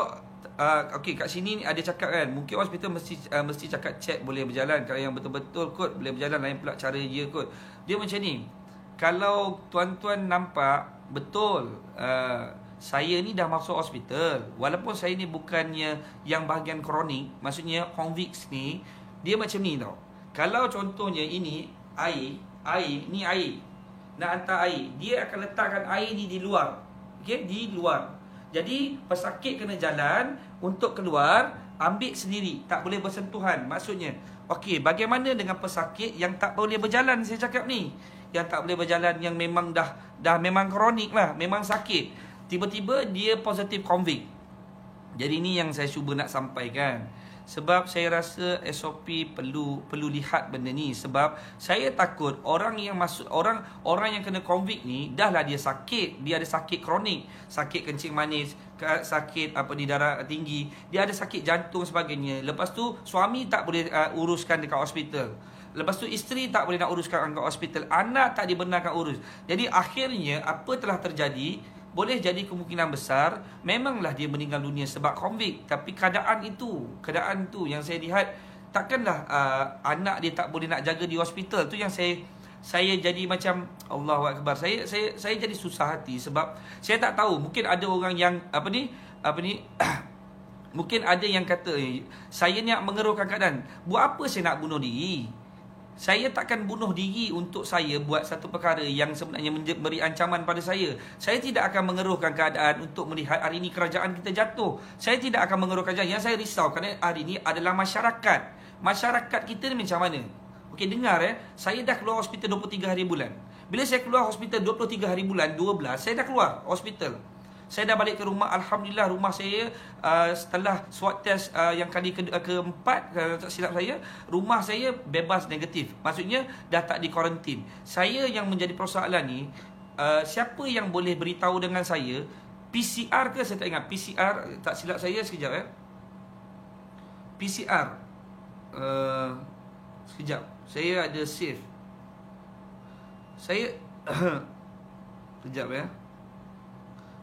okey, kat sini ada cakap kan, mungkin hospital mesti cakap cek boleh berjalan. Kalau yang betul-betul kot boleh berjalan, lain pula cara dia kot. Dia macam ni, kalau tuan-tuan nampak betul, saya ni dah masuk hospital, walaupun saya ni bukannya yang bahagian kronik, maksudnya convicts ni, dia macam ni tau. Kalau contohnya ini air, ni air, nak hantar air, dia akan letakkan air ni di luar. Okey, di luar. Jadi pesakit kena jalan untuk keluar, ambil sendiri, tak boleh bersentuhan. Maksudnya, okey, bagaimana dengan pesakit yang tak boleh berjalan, saya cakap ni? yang tak boleh berjalan, yang memang dah memang kronik lah, memang sakit. Tiba-tiba dia positif convict. Jadi ni yang saya cuba nak sampaikan. Sebab saya rasa SOP perlu lihat benda ni. Sebab saya takut orang yang masuk, orang yang kena convict ni, dah lah dia sakit, dia ada sakit kronik, sakit kencing manis, sakit di darah tinggi, dia ada sakit jantung sebagainya. Lepas tu suami tak boleh uruskan dekat hospital. Lepas tu isteri tak boleh nak uruskan kat hospital, anak tak dibenarkan urus. Jadi akhirnya apa telah terjadi? Boleh jadi kemungkinan besar memanglah dia meninggal dunia sebab convict. Tapi keadaan tu yang saya lihat, takkanlah anak dia tak boleh nak jaga di hospital. Tu yang saya jadi macam Allahu Akbar. Saya jadi susah hati sebab saya tak tahu, mungkin ada orang yang mungkin ada yang kata saya nak mengeruhkan keadaan. Buat apa saya nak bunuh diri? Saya takkan bunuh diri untuk saya buat satu perkara yang sebenarnya memberi ancaman pada saya. Saya tidak akan mengeruhkan keadaan untuk melihat hari ini kerajaan kita jatuh. Saya tidak akan mengeruhkan keadaan. Yang saya risau kerana hari ini adalah masyarakat. Masyarakat kita ni macam mana? Okey, dengar saya dah keluar hospital 23 hari bulan. Bila saya keluar hospital 23 hari bulan 12, saya dah keluar hospital. Saya dah balik ke rumah. Alhamdulillah, rumah saya setelah swab test yang kali keempat, tak silap saya, rumah saya bebas negatif. Maksudnya dah tak di kuarantin. Saya yang menjadi persoalan ni, siapa yang boleh beritahu dengan saya, PCR ke, saya tak ingat. PCR, tak silap saya, sekejap PCR, sekejap, saya ada save. Saya sekejap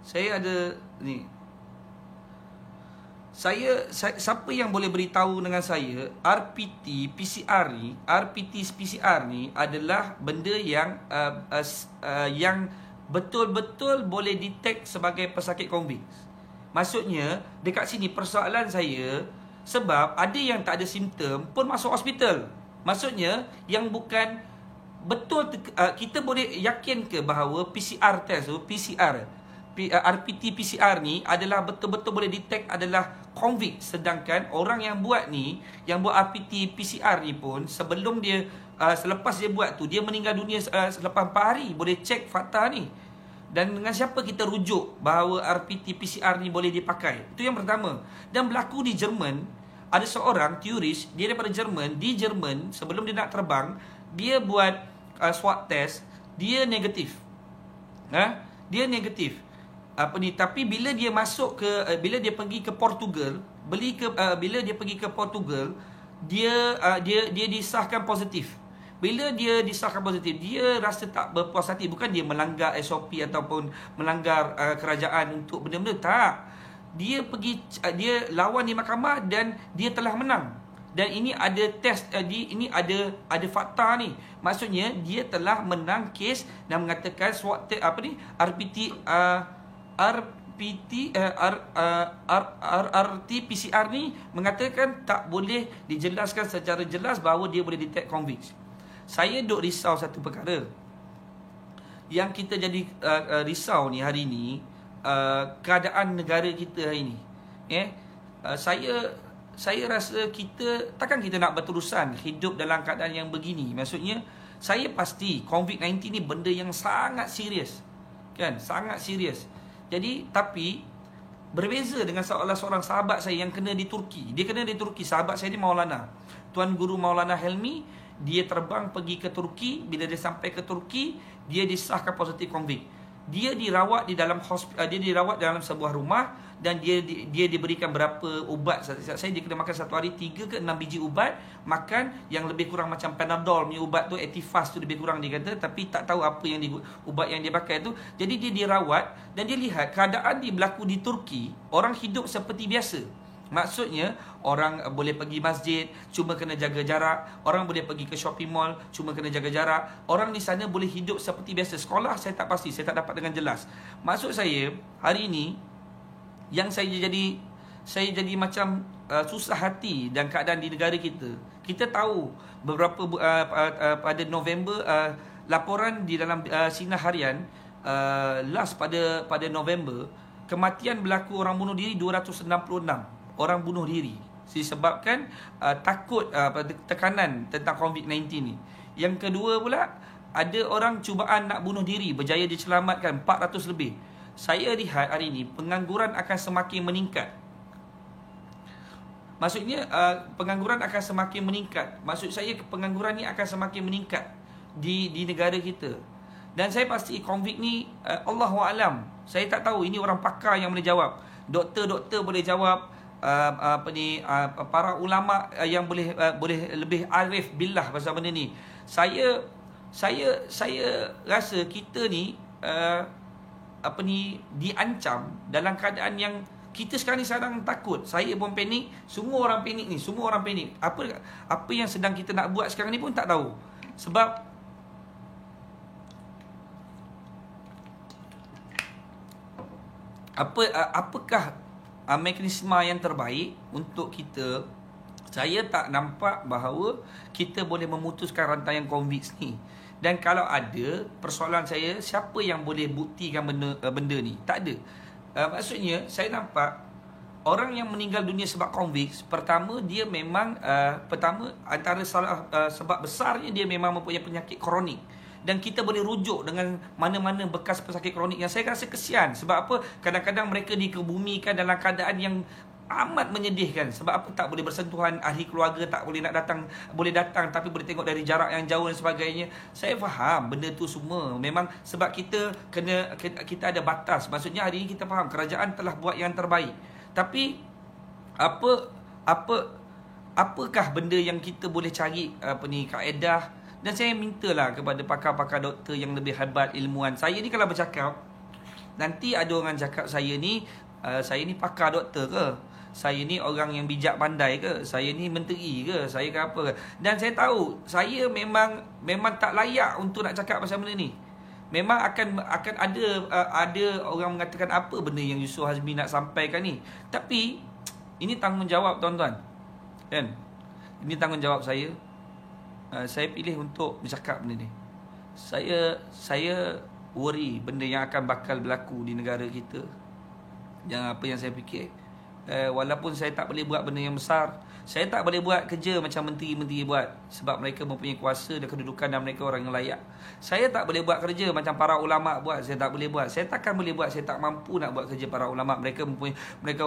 saya ada ni. Siapa yang boleh beritahu dengan saya RPT PCR ni adalah benda yang betul-betul boleh detect sebagai pesakit COVID. Maksudnya dekat sini persoalan saya, sebab ada yang tak ada simptom pun masuk hospital. Maksudnya yang bukan betul, kita boleh yakin ke bahawa PCR test tu, RPT PCR ni adalah betul-betul boleh detect adalah COVID. Sedangkan orang yang buat ni, yang buat RPT PCR ni pun, sebelum dia selepas dia buat tu, dia meninggal dunia selepas 4 hari. Boleh cek fakta ni. Dan dengan siapa kita rujuk bahawa RPT PCR ni boleh dipakai? Itu yang pertama. Dan berlaku di Jerman, ada seorang turis, dia daripada Jerman. Di Jerman, sebelum dia nak terbang, dia buat swab test, dia negatif. Dia negatif. Tapi bila dia masuk ke bila dia pergi ke Portugal, bila dia pergi ke Portugal, dia disahkan positif. Bila dia disahkan positif, dia rasa tak berpuas hati. Bukan dia melanggar SOP ataupun melanggar kerajaan untuk benda-benda, tak. Dia lawan di mahkamah dan dia telah menang. Dan ini ada test, ini ada fakta ni. Maksudnya dia telah menang kes dan mengatakan RT-PCR ni mengatakan tak boleh dijelaskan secara jelas bahawa dia boleh detect COVID. Saya duk risau satu perkara. Yang kita jadi risau ni hari ni, keadaan negara kita hari ni. Saya rasa takkan kita nak berterusan hidup dalam keadaan yang begini. Maksudnya saya pasti COVID-19 ni benda yang sangat serius. Kan? Sangat serius. Jadi, tapi berbeza dengan seorang sahabat saya yang kena di Turki. Dia kena di Turki. Sahabat saya ni Maulana, Tuan Guru Maulana Helmi. Dia terbang pergi ke Turki. Bila dia sampai ke Turki, dia disahkan positif COVID. Dia dirawat di dalam dalam sebuah rumah. Dan dia diberikan berapa ubat. Saya dia kena makan satu hari 3 ke 6 biji ubat. Makan yang lebih kurang macam Panadol punya ubat tu, Etifast tu lebih kurang dia kata. Tapi tak tahu apa yang ubat yang dia pakai tu. Jadi dia dirawat. Dan dia lihat keadaan dia berlaku di Turki. Orang hidup seperti biasa. Maksudnya orang boleh pergi masjid, cuma kena jaga jarak. Orang boleh pergi ke shopping mall, cuma kena jaga jarak. Orang di sana boleh hidup seperti biasa. Sekolah saya tak pasti, saya tak dapat dengan jelas. Maksud saya hari ini yang saya jadi macam susah hati dan keadaan di negara kita. Kita tahu beberapa pada November, laporan di dalam Sinar Harian last pada November, kematian berlaku orang bunuh diri 266 orang bunuh diri disebabkan takut tekanan tentang COVID-19 ni. Yang kedua pula, ada orang cubaan nak bunuh diri, berjaya diselamatkan 400 lebih. Saya lihat hari ini pengangguran akan semakin meningkat. Maksudnya pengangguran akan semakin meningkat. Maksud saya pengangguran ni akan semakin meningkat di negara kita. Dan saya pasti COVID ni Allahualam. Saya tak tahu, ini orang pakar yang boleh jawab. Doktor-doktor boleh jawab, para ulama yang boleh lebih arif billah pasal benda ni. Saya rasa kita ni diancam dalam keadaan yang kita sekarang ni sedang takut. Saya pun panik, semua orang panik ni, semua orang panik. Apa yang sedang kita nak buat sekarang ni pun tak tahu. Sebab apakah mekanisme yang terbaik untuk kita? Saya tak nampak bahawa kita boleh memutuskan rantaian COVID ni. Dan kalau ada, persoalan saya, siapa yang boleh buktikan benda ni? Tak ada. Maksudnya, saya nampak orang yang meninggal dunia sebab COVID, pertama dia memang antara sebab besarnya dia memang mempunyai penyakit kronik. Dan kita boleh rujuk dengan mana-mana bekas pesakit kronik yang saya rasa kesian. Sebab apa? Kadang-kadang mereka dikebumikan dalam keadaan yang amat menyedihkan. Sebab apa? Tak boleh bersentuhan, ahli keluarga tak boleh nak datang, boleh datang tapi boleh tengok dari jarak yang jauh dan sebagainya. Saya faham benda tu semua. Memang sebab kita kita ada batas. Maksudnya hari ini kita faham kerajaan telah buat yang terbaik. Tapi apakah benda yang kita boleh cari kaedah? Dan saya mintalah kepada pakar-pakar doktor yang lebih hebat, ilmuwan. Saya ni kalau bercakap, nanti ada orang cakap saya ni pakar doktor ke? Saya ni orang yang bijak pandai ke? Saya ni menteri ke? Saya ke apa ke? Dan saya tahu, saya memang tak layak untuk nak cakap pasal benda ni. Memang akan ada orang mengatakan apa benda yang Yusof Hazmi nak sampaikan ni. Tapi ini tanggungjawab tuan-tuan. Kan? Ini tanggungjawab saya. Saya pilih untuk bercakap benda ni. Saya worry benda yang akan bakal berlaku di negara kita. Yang apa yang saya fikir, walaupun saya tak boleh buat benda yang besar, saya tak boleh buat kerja macam menteri-menteri buat, sebab mereka mempunyai kuasa dan kedudukan dan mereka orang yang layak. Saya tak boleh buat kerja macam para ulama buat, saya tak boleh buat. Saya takkan boleh buat, saya tak mampu nak buat kerja para ulama. Mereka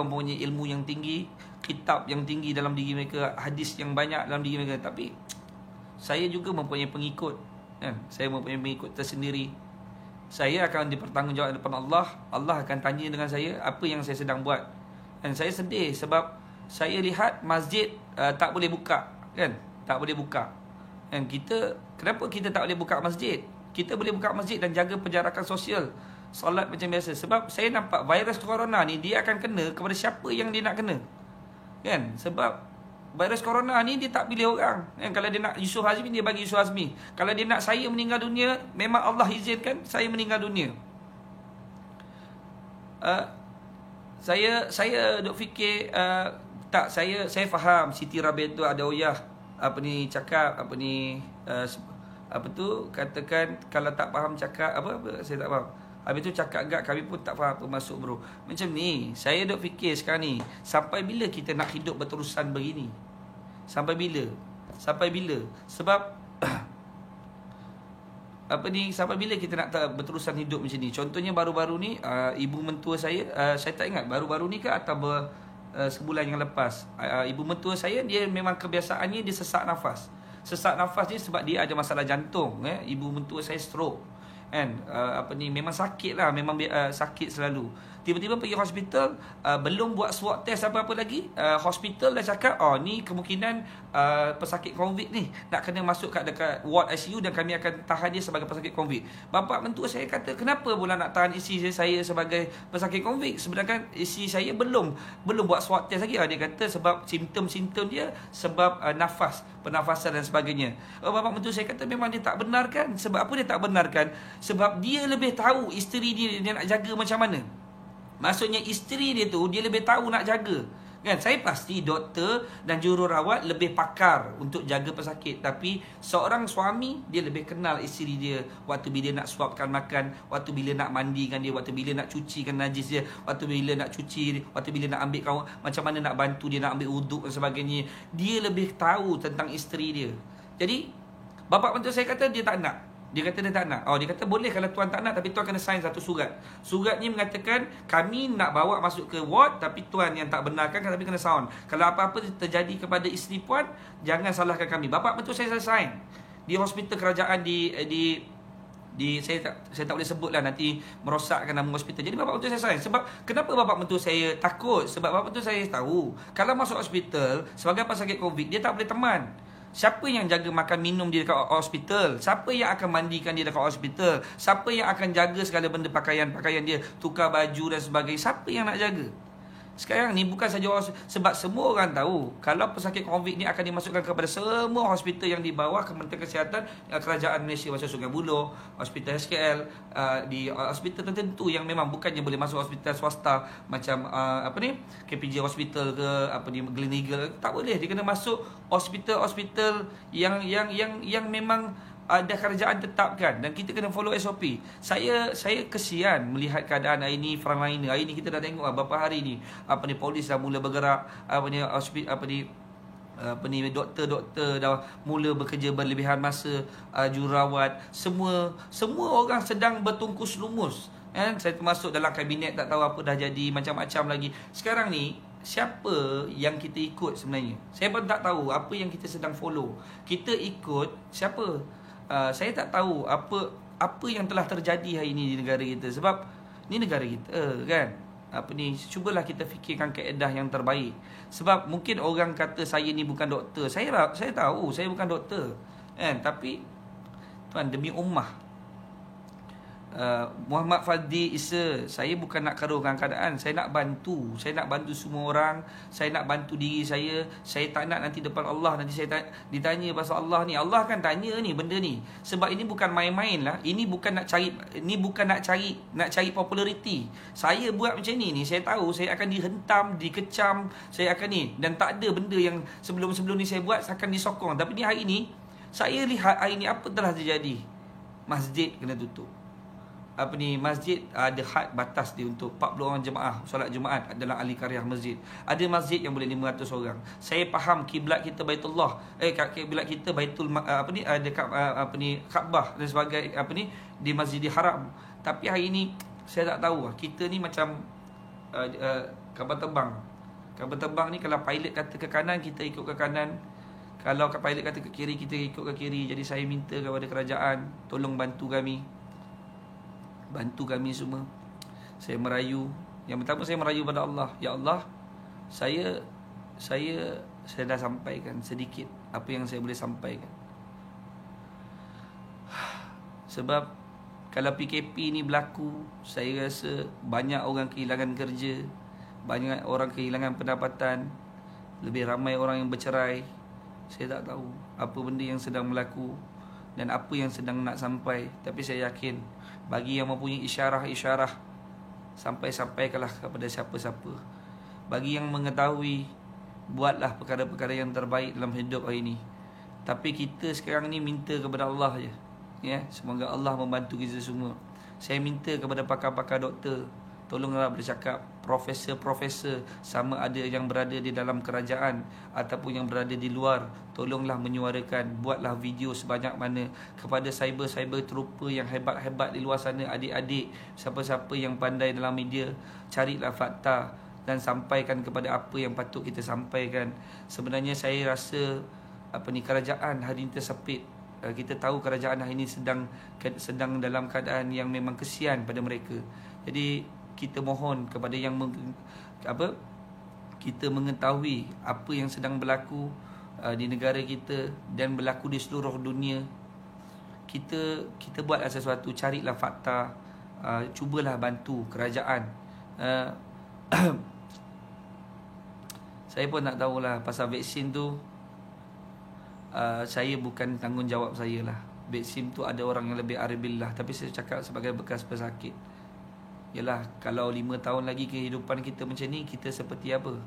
mempunyai ilmu yang tinggi, kitab yang tinggi dalam diri mereka, hadis yang banyak dalam diri mereka. Tapi saya juga mempunyai pengikut, kan? Saya mempunyai pengikut tersendiri. Saya akan dipertanggungjawab depan Allah. Allah akan tanya dengan saya apa yang saya sedang buat. Dan saya sedih sebab saya lihat masjid tak boleh buka, kan? Tak boleh buka. Dan kenapa kita tak boleh buka masjid? Kita boleh buka masjid dan jaga penjarakan sosial, solat macam biasa. Sebab saya nampak virus corona ni dia akan kena kepada siapa yang dia nak kena, kan? Sebab virus corona ni dia tak pilih orang. Kalau dia nak Yusof Hazmi, dia bagi Yusof Hazmi. Kalau dia nak saya meninggal dunia, memang Allah izinkan saya meninggal dunia. Saya duk fikir, tak, saya faham Siti Rabiah tu ada oyah cakap katakan kalau tak faham cakap apa saya tak faham. Habis tu cakap agak kami pun tak faham apa masuk bro. Macam ni, saya duk fikir sekarang ni, sampai bila kita nak hidup berterusan begini? Sampai bila? Sebab sampai bila kita nak berterusan hidup macam ni? Contohnya baru-baru ni ibu mentua saya tak ingat baru-baru ni ke atau sebulan yang lepas, ibu mentua saya dia memang kebiasaannya dia sesak nafas. Sesak nafas ni sebab dia ada masalah jantung. Ibu mentua saya stroke, kan? Memang sakit lah, memang sakit selalu. Tiba-tiba pergi hospital, belum buat swab test apa-apa lagi, hospital dah cakap, ni kemungkinan pesakit COVID ni nak kena masuk dekat ward ICU dan kami akan tahan dia sebagai pesakit COVID. Bapa mentua saya kata, kenapa pula nak tahan isteri saya sebagai pesakit COVID, sedangkan isteri saya belum buat swab test lagi. Dia kata sebab simptom-simptom dia sebab pernafasan dan sebagainya. Bapa mentua saya kata memang dia tak benarkan. Sebab apa dia tak benarkan? Sebab dia lebih tahu isteri dia nak jaga macam mana. Maksudnya isteri dia tu dia lebih tahu nak jaga, kan? Saya pasti doktor dan jururawat lebih pakar untuk jaga pesakit. Tapi seorang suami dia lebih kenal isteri dia, waktu bila nak suapkan makan, waktu bila nak mandikan dia, waktu bila nak cucikan najis dia, waktu bila nak cuci, waktu bila nak ambil macam mana nak bantu dia nak ambil wuduk dan sebagainya. Dia lebih tahu tentang isteri dia. Jadi bapa mentua saya kata dia tak nak. Dia kata dia tak nak. Dia kata boleh kalau tuan tak nak, tapi tuan kena sign satu surat. Surat ni mengatakan kami nak bawa masuk ke ward, tapi tuan yang tak benarkan, tapi kena sound. Kalau apa-apa terjadi kepada isteri puan, jangan salahkan kami. Bapa mentua saya sign di hospital kerajaan di saya tak boleh sebutlah, nanti merosakkan nama hospital. Jadi bapa mentua saya sign. Sebab kenapa bapa mentua saya takut? Sebab bapa mentua saya tahu kalau masuk hospital sebagai pesakit COVID, dia tak boleh teman. Siapa yang jaga makan minum dia dekat hospital? Siapa yang akan mandikan dia dekat hospital? Siapa yang akan jaga segala benda, pakaian dia, tukar baju dan sebagainya? Siapa yang nak jaga? Sekarang ni bukan saja sebab semua orang tahu kalau pesakit COVID ni akan dimasukkan kepada semua hospital yang di bawah Kementerian Kesihatan Kerajaan Malaysia, macam Sungai Buloh, Hospital HKL, di hospital tertentu yang memang bukannya boleh masuk hospital swasta macam KPJ Hospital ke Gleneagle, tak boleh. Dia kena masuk hospital-hospital yang memang ada kerajaan tetapkan, dan kita kena follow SOP. Saya kesian melihat keadaan hari ni, frontliner. Hari ni kita dah tengok beberapa hari ni polis dah mula bergerak, doktor-doktor dah mula bekerja berlebihan masa, jururawat, semua orang sedang bertungkus lumus. Saya termasuk dalam kabinet, tak tahu apa dah jadi, macam-macam lagi. Sekarang ni siapa yang kita ikut sebenarnya? Saya pun tak tahu apa yang kita sedang follow. Kita ikut siapa? Saya tak tahu apa yang telah terjadi hari ini di negara kita. Sebab ni negara kita kan. Cubalah kita fikirkan kaedah yang terbaik. Sebab mungkin orang kata saya ni bukan doktor. Saya tahu saya bukan doktor kan. Tapi tuan, demi ummah, Muhammad Fadli Isa, saya bukan nak keruhkan keadaan. Saya nak bantu. Saya nak bantu semua orang. Saya nak bantu diri saya. Saya tak nak nanti depan Allah nanti saya ditanya pasal Allah ni. Allah akan tanya ni benda ni. Sebab ini bukan main-main lah. Ini bukan nak cari populariti. Saya buat macam ni, saya tahu saya akan dihentam, dikecam, saya akan ni, dan tak ada benda yang sebelum-sebelum ni saya buat akan disokong. Tapi ni hari ni saya lihat hari ni apa telah terjadi. Masjid kena tutup. Masjid ada had batas dia untuk 40 orang jemaah solat Jumaat dalam ahli karyah masjid. Ada masjid yang boleh 500 orang. Saya faham kiblat kita Baitullah, kiblat kita Baitul dekat Kaabah dan sebagainya di Masjidil Haram. Tapi hari ini saya tak tahu, kita ni macam kapal terbang. Kapal terbang ni kalau pilot kata ke kanan, kita ikut ke kanan. Kalau pilot kata ke kiri, kita ikut ke kiri. Jadi saya minta kepada kerajaan, tolong bantu kami. Bantu kami semua. Saya merayu. Yang pertama saya merayu pada Allah. Ya Allah, saya dah sampaikan sedikit apa yang saya boleh sampaikan. Sebab kalau PKP ni berlaku, saya rasa banyak orang kehilangan kerja, banyak orang kehilangan pendapatan, lebih ramai orang yang bercerai. Saya tak tahu apa benda yang sedang berlaku dan apa yang sedang nak sampai. Tapi saya yakin, bagi yang mempunyai isyarah-isyarah, sampaikanlah kepada siapa-siapa. Bagi yang mengetahui, buatlah perkara-perkara yang terbaik dalam hidup hari ini. Tapi kita sekarang ni minta kepada Allah je. Semoga Allah membantu kita semua. Saya minta kepada pakar-pakar doktor, tolonglah bercakap, profesor-profesor, sama ada yang berada di dalam kerajaan ataupun yang berada di luar, tolonglah menyuarakan, buatlah video sebanyak mana kepada cyber trooper yang hebat-hebat di luar sana, adik-adik, siapa-siapa yang pandai dalam media, carilah fakta dan sampaikan kepada apa yang patut kita sampaikan. Sebenarnya saya rasa kerajaan hari ini tersepit. Kita tahu kerajaan hari ini sedang dalam keadaan yang memang kesian pada mereka. Jadi kita mohon kepada yang kita mengetahui apa yang sedang berlaku di negara kita dan berlaku di seluruh dunia. Kita buatlah sesuatu, carilah fakta, cubalah bantu kerajaan. Saya pun nak tahulah pasal vaksin tu. Saya bukan tanggungjawab saya lah. Vaksin tu ada orang yang lebih aribillah. Tapi saya cakap sebagai bekas pesakit, yalah, kalau 5 tahun lagi kehidupan kita macam ni, kita seperti apa?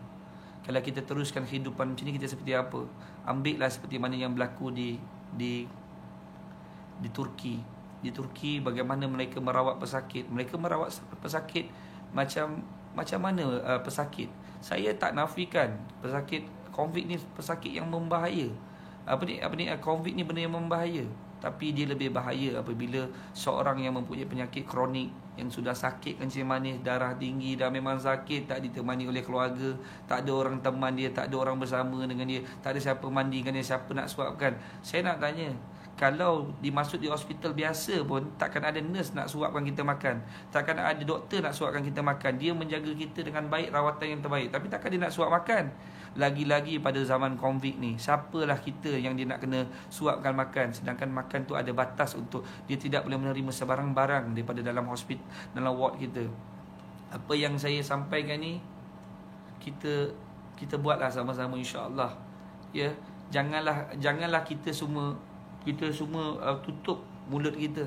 Kalau kita teruskan kehidupan macam ni, kita seperti apa? Ambillah seperti mana yang berlaku di Turki. Di Turki, bagaimana mereka merawat pesakit. Mereka merawat pesakit macam mana pesakit. Saya tak nafikan pesakit COVID ni pesakit yang membahaya. COVID ni benda yang membahaya. Tapi dia lebih bahaya apabila seorang yang mempunyai penyakit kronik, yang sudah sakit kencing manis, darah tinggi, dah memang sakit, tak ditemani oleh keluarga, tak ada orang teman dia, tak ada orang bersama dengan dia, tak ada siapa mandikan dia, siapa nak suapkan. Saya nak tanya, kalau dimasuk di hospital biasa pun takkan ada nurse nak suapkan kita makan, takkan ada doktor nak suapkan kita makan. Dia menjaga kita dengan baik, rawatan yang terbaik, tapi takkan dia nak suap makan. Lagi-lagi pada zaman COVID ni, siapalah kita yang dia nak kena suapkan makan. Sedangkan makan tu ada batas untuk dia tidak boleh menerima sebarang barang daripada dalam hospital, dalam ward kita. Apa yang saya sampaikan ni, kita buatlah sama-sama, insya-Allah. Ya, janganlah kita semua tutup mulut kita.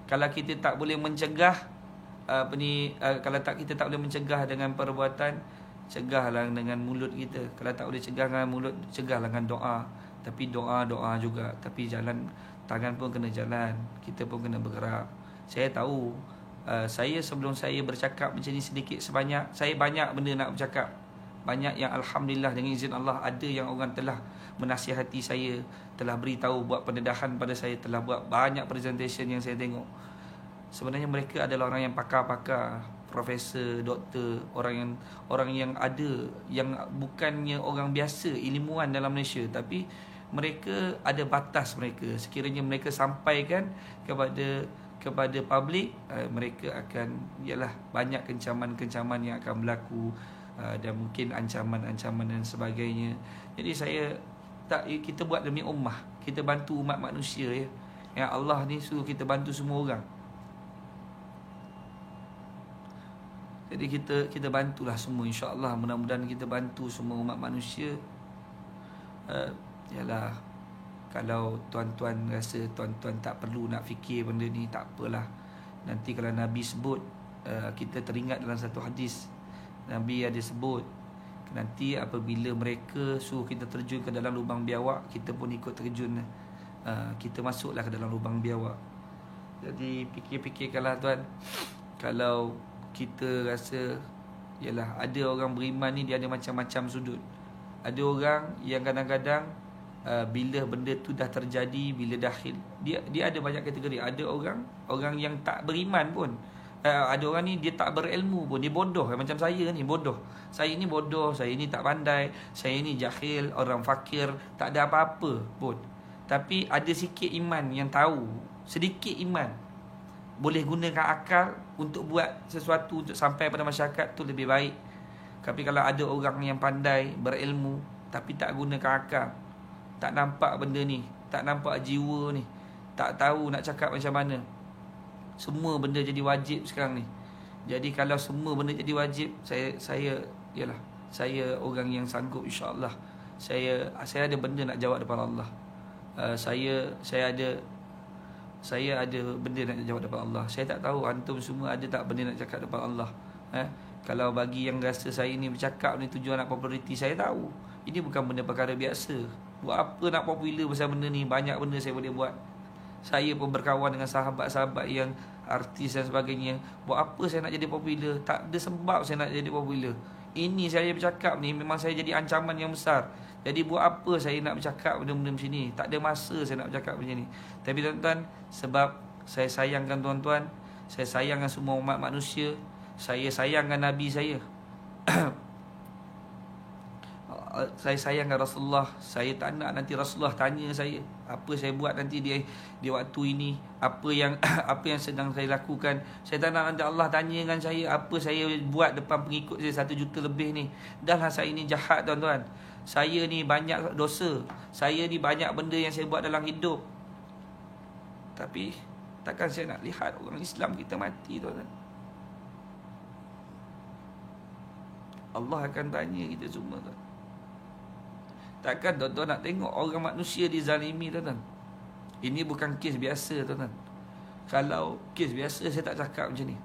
Kalau kita tak boleh mencegah kita tak boleh mencegah dengan perbuatan, cegahlah dengan mulut kita. Kalau tak boleh cegah dengan mulut, cegahlah dengan doa. Tapi doa juga, tapi jalan tangan pun kena jalan, kita pun kena bergerak. Saya tahu, saya sebelum saya bercakap macam ni sedikit sebanyak, saya banyak benda nak bercakap. Banyak yang alhamdulillah dengan izin Allah, ada yang orang telah menasihati saya, telah beritahu, buat pendedahan pada saya, telah buat banyak presentation yang saya tengok. Sebenarnya mereka adalah orang yang pakar-pakar, profesor, doktor, orang yang ada, yang bukannya orang biasa, ilmuwan dalam Malaysia, tapi mereka ada batas mereka. Sekiranya mereka sampaikan kepada publik, mereka akan, ialah banyak kencaman-kencaman yang akan berlaku, dan mungkin ancaman-ancaman dan sebagainya. Jadi kita buat demi ummah, kita bantu umat manusia, ya. Yang Allah ni suruh kita bantu semua orang. Jadi kita bantulah semua, insya-Allah. Mudah-mudahan kita bantu semua umat manusia. Yalah, kalau tuan-tuan rasa tuan-tuan tak perlu nak fikir benda ni, tak apalah. Nanti kalau Nabi sebut, kita teringat dalam satu hadis, Nabi ada sebut, nanti apabila mereka suruh kita terjun ke dalam lubang biawak, kita pun ikut terjun. Kita masuklah ke dalam lubang biawak. Jadi fikir-fikirkanlah tuan, kalau kita rasa, yalah, ada orang beriman ni dia ada macam-macam sudut. Ada orang yang kadang-kadang bila benda tu dah terjadi, bila dahil, dia ada banyak kategori. Ada orang yang tak beriman pun, ada orang ni dia tak berilmu pun, dia bodoh. Macam saya ni bodoh, saya ni bodoh, saya ni tak pandai, saya ni jahil, orang fakir, tak ada apa-apa pun, tapi ada sikit iman, yang tahu sedikit iman, boleh gunakan akal untuk buat sesuatu untuk sampai pada masyarakat tu lebih baik. Tapi kalau ada orang yang pandai, berilmu, tapi tak gunakan akal, tak nampak benda ni, tak nampak jiwa ni, tak tahu nak cakap macam mana, semua benda jadi wajib sekarang ni. Jadi kalau semua benda jadi wajib, saya orang yang sanggup, insya-Allah. Saya ada benda nak jawab depan Allah. Saya ada benda nak jawab depan Allah. Saya tak tahu antum semua ada tak benda nak cakap depan Allah. Kalau bagi yang rasa saya ni bercakap ni tujuan nak populariti, saya tahu ini bukan benda perkara biasa. Buat apa nak popular pasal benda ni? Banyak benda saya boleh buat. Saya pun berkawan dengan sahabat-sahabat yang artis dan sebagainya. Buat apa saya nak jadi popular? Tak ada sebab saya nak jadi popular. Ini saya bercakap ni memang saya jadi ancaman yang besar. Jadi buat apa saya nak bercakap benda-benda macam ni? Tak ada masa saya nak bercakap macam ni. Tapi tuan-tuan, sebab saya sayangkan tuan-tuan, saya sayangkan semua umat manusia, saya sayangkan Nabi saya, saya sayangkan Rasulullah. Saya tak nak nanti Rasulullah tanya saya apa saya buat nanti di waktu ini, apa yang sedang saya lakukan. Saya tak nak nanti Allah tanya dengan saya apa saya buat depan pengikut saya 1 juta lebih ni. Dahlah saya ni jahat tuan-tuan. Saya ni banyak dosa, saya ni banyak benda yang saya buat dalam hidup. Tapi takkan saya nak lihat orang Islam kita mati, tuan-tuan. Allah akan tanya kita semua, tuan. Takkan tuan-tuan nak tengok orang manusia dizalimi, tuan-tuan. Ini bukan kes biasa, tuan-tuan. Kalau kes biasa saya tak cakap macam ni.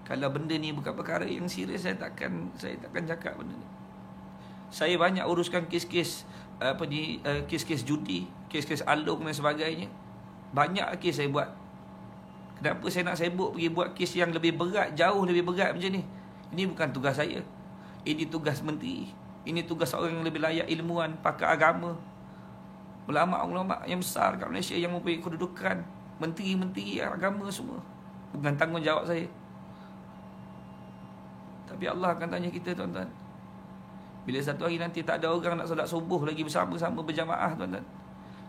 Kalau benda ni bukan perkara yang serius, saya takkan cakap benda ni. Saya banyak uruskan kes-kes kes-kes judi, kes-kes alung dan sebagainya. Banyak kes saya buat. Kenapa saya nak sibuk pergi buat kes yang lebih berat, jauh lebih berat macam ni? Ini bukan tugas saya. Ini tugas menteri. Ini tugas orang yang lebih layak, ilmuwan, pakar agama. ulama-ulama yang besar kat Malaysia yang mempunyai kedudukan, menteri-menteri agama semua, bukan tanggungjawab saya. Tapi Allah akan tanya kita, tuan-tuan. Bila satu hari nanti tak ada orang nak solat subuh lagi bersama-sama berjamaah, tuan-tuan.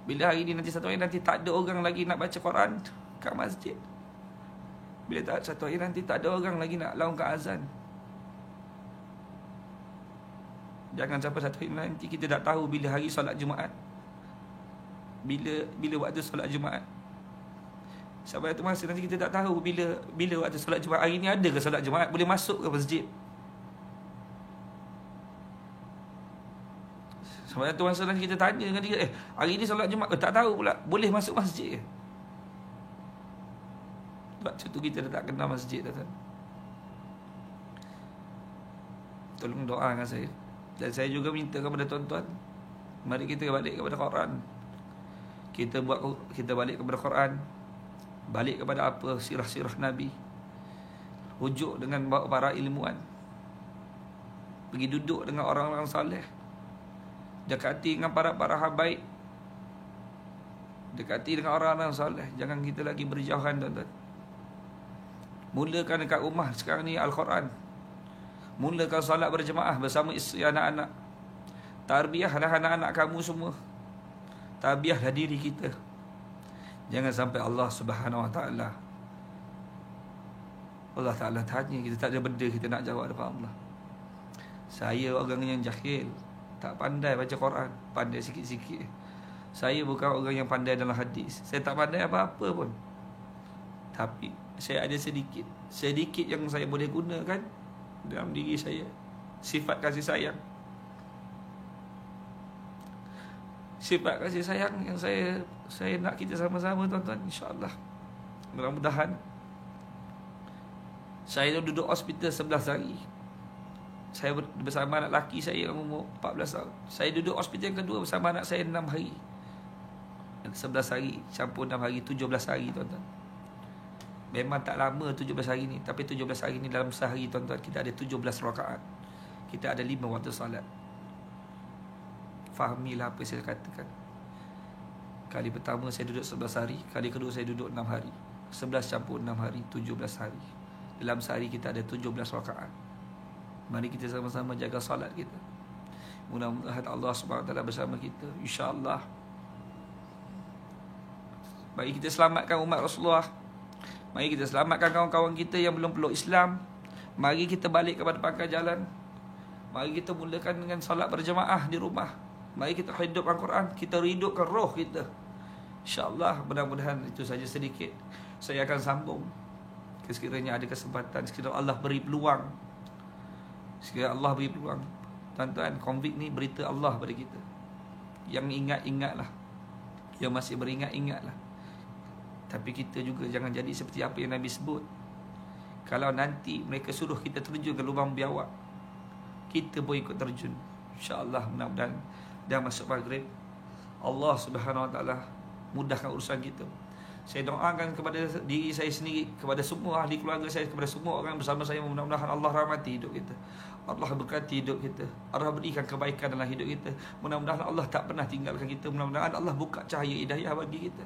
Bila hari ni nanti satu hari nanti tak ada orang lagi nak baca Quran kat masjid. Bila satu hari nanti tak ada orang lagi nak laungkan azan. Jangan sampai satu hari nanti kita tak tahu bila hari solat Jumaat. Bila waktu solat Jumaat. Sampai tu masa nanti kita tak tahu bila waktu solat Jumaat. Hari ni ada ke solat Jumaat? Boleh masuk ke masjid? Sampai tu masa nanti kita tanya dengan dia, hari ni solat Jumaat ke? Tak tahu pula. Boleh masuk masjid ke? Sebab tu kita dah tak kenal masjid, tuan-tuan. Tolong doa dengan saya. Dan saya juga minta kepada tuan-tuan, mari kita balik kepada Quran. Kita balik kepada Quran. Balik kepada apa sirah-sirah Nabi. Rujuk dengan para ilmuwan. Pergi duduk dengan orang-orang saleh. Dekati dengan para habaib. Dekati dengan orang-orang saleh. Jangan kita lagi berjauhan, tuan-tuan. Mulakan dekat rumah sekarang ni Al-Quran. Mulakan solat berjemaah bersama isteri, anak-anak. Tarbiyahlah anak-anak kamu semua. Tarbiyahlah diri kita. Jangan sampai Allah Subhanahu Wa Taala, Allah Taala tanya kita, tak ada benda kita nak jawab depan Allah. Saya orang yang jahil, tak pandai baca Quran, pandai sikit-sikit. Saya bukan orang yang pandai dalam hadis. Saya tak pandai apa-apa pun. Tapi saya ada sedikit yang saya boleh gunakan dalam diri saya. Sifat kasih sayang. Sifat kasih sayang yang saya nak kita sama-sama, tuan-tuan, insya-Allah. Mudah-mudahan. Saya duduk hospital 11 hari. Saya bersama anak lelaki saya yang umur 14 tahun. Saya duduk hospital yang kedua bersama anak saya 6 hari. 11 hari campur 6 hari, 17 hari, tuan-tuan. Memang tak lama 17 hari ni, tapi 17 hari ni dalam sehari, tuan-tuan, kita ada 17 rakaat. Kita ada 5 waktu salat. Fahamilah apa saya katakan. Kali pertama saya duduk 11 hari, kali kedua saya duduk 6 hari. 11 campur 6 hari, 17 hari. Dalam sehari kita ada 17 rakaat. Mari kita sama-sama jaga salat kita. Mudah-mudahan Allah SWT bersama kita, insya-Allah. Mari kita selamatkan umat Rasulullah. Mari kita selamatkan kawan-kawan kita yang belum peluk Islam. Mari kita balik kepada pangkal jalan. Mari kita mulakan dengan salat berjemaah di rumah. Mari kita hidupkan Quran, kita hidupkan roh kita. InsyaAllah, mudah-mudahan itu saja sedikit. Saya akan sambung sekiranya ada kesempatan, sekiranya Allah beri peluang. Sekiranya Allah beri peluang. Tuan-tuan, konflik ni berita Allah pada kita. Yang ingat-ingatlah. Yang masih beringat-ingatlah. Tapi kita juga jangan jadi seperti apa yang Nabi sebut. Kalau nanti mereka suruh kita terjun ke lubang biawak, kita pun ikut terjun. InsyaAllah, mudah-mudahan dah masuk maghrib, Allah Subhanahu Wa Taala mudahkan urusan kita. Saya doakan kepada diri saya sendiri, kepada semua ahli keluarga saya, kepada semua orang bersama saya, mudah-mudahan Allah rahmati hidup kita, Allah berkati hidup kita, Allah berikan kebaikan dalam hidup kita. Mudah-mudahan Allah tak pernah tinggalkan kita. Mudah-mudahan Allah buka cahaya hidayah bagi kita.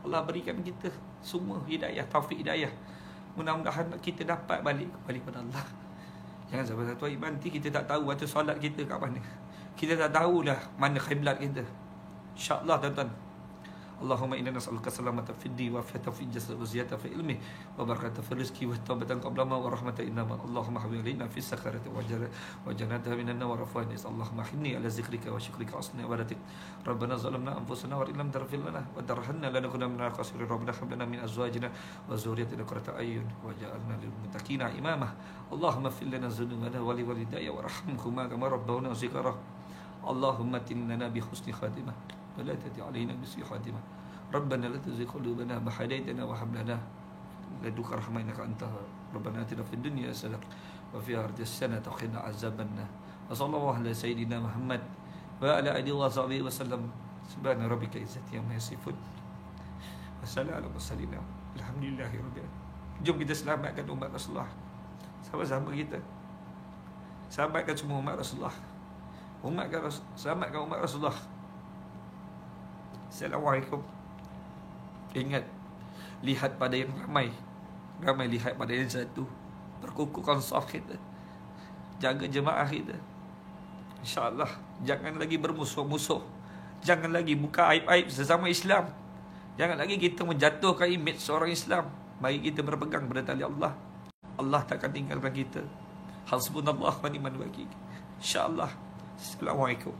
Allah berikan kita semua hidayah, taufik hidayah. Mudah-mudahan kita dapat balik kembali kepada Allah. Jangan sampai satu hari nanti kita tak tahu waktu solat kita kat mana. Kita tak tahulah mana kiblat kita. InsyaAllah, tuan-tuan. Allahumma inna nas'aluka salamata fid din wa afiyatan fil jasad wa ziyadatan fil ilmi wa barakatan fil rizqi wa taubatan qabla ma wa rahmatan innama. Allahumma habib ilaina fis sakarati wa jannata minan nar wa rafa'an. Allahumma hinni ala zikrika wa syukrika asna ibadatik. Rabbana zalamna anfusana wa illam taghfir lana wa tarhamna lanakunanna minal khasirin. Rabbana hab lana min azwajina wa dhurriyyatina qurrata a'yun waj'alna lil muttaqina imama. Allahumma fil lana dhunubana wa li walidayya warhamhuma kama rabbawna shighara. Allahumma tinnana bi husni khatimah ولا تأتي علينا بسوء خاتمة. ربنا لا تزغ قلوبنا بعد إذ هديتنا وهب لنا لدنك رحمة إنك أنت الوهاب. ربنا آتنا في الدنيا حسنة وفي الآخرة حسنة وقنا عذاب النار. وصلى الله على سيدنا محمد وعلى آله وصحبه وسلم. سبحان ربك عزة عما يصفون وسلام على المرسلين alhamdulillahi rabbil alamin. Jom kita selamatkan umat Rasulullah. Sama-sama kita selamatkan semua umat Rasulullah. Selamatkan umat Rasulullah. Assalamualaikum. Ingat, lihat pada yang ramai. Ramai lihat pada yang satu. Perkukuhkan saf kita, jaga jemaah kita, InsyaAllah. Jangan lagi bermusuh-musuh. Jangan lagi buka aib-aib sesama Islam. Jangan lagi kita menjatuhkan imej seorang Islam. Mari kita berpegang pada tali Allah. Allah takkan tinggalkan kita. Hasbunallah wa ni'mal wakil. InsyaAllah. Assalamualaikum.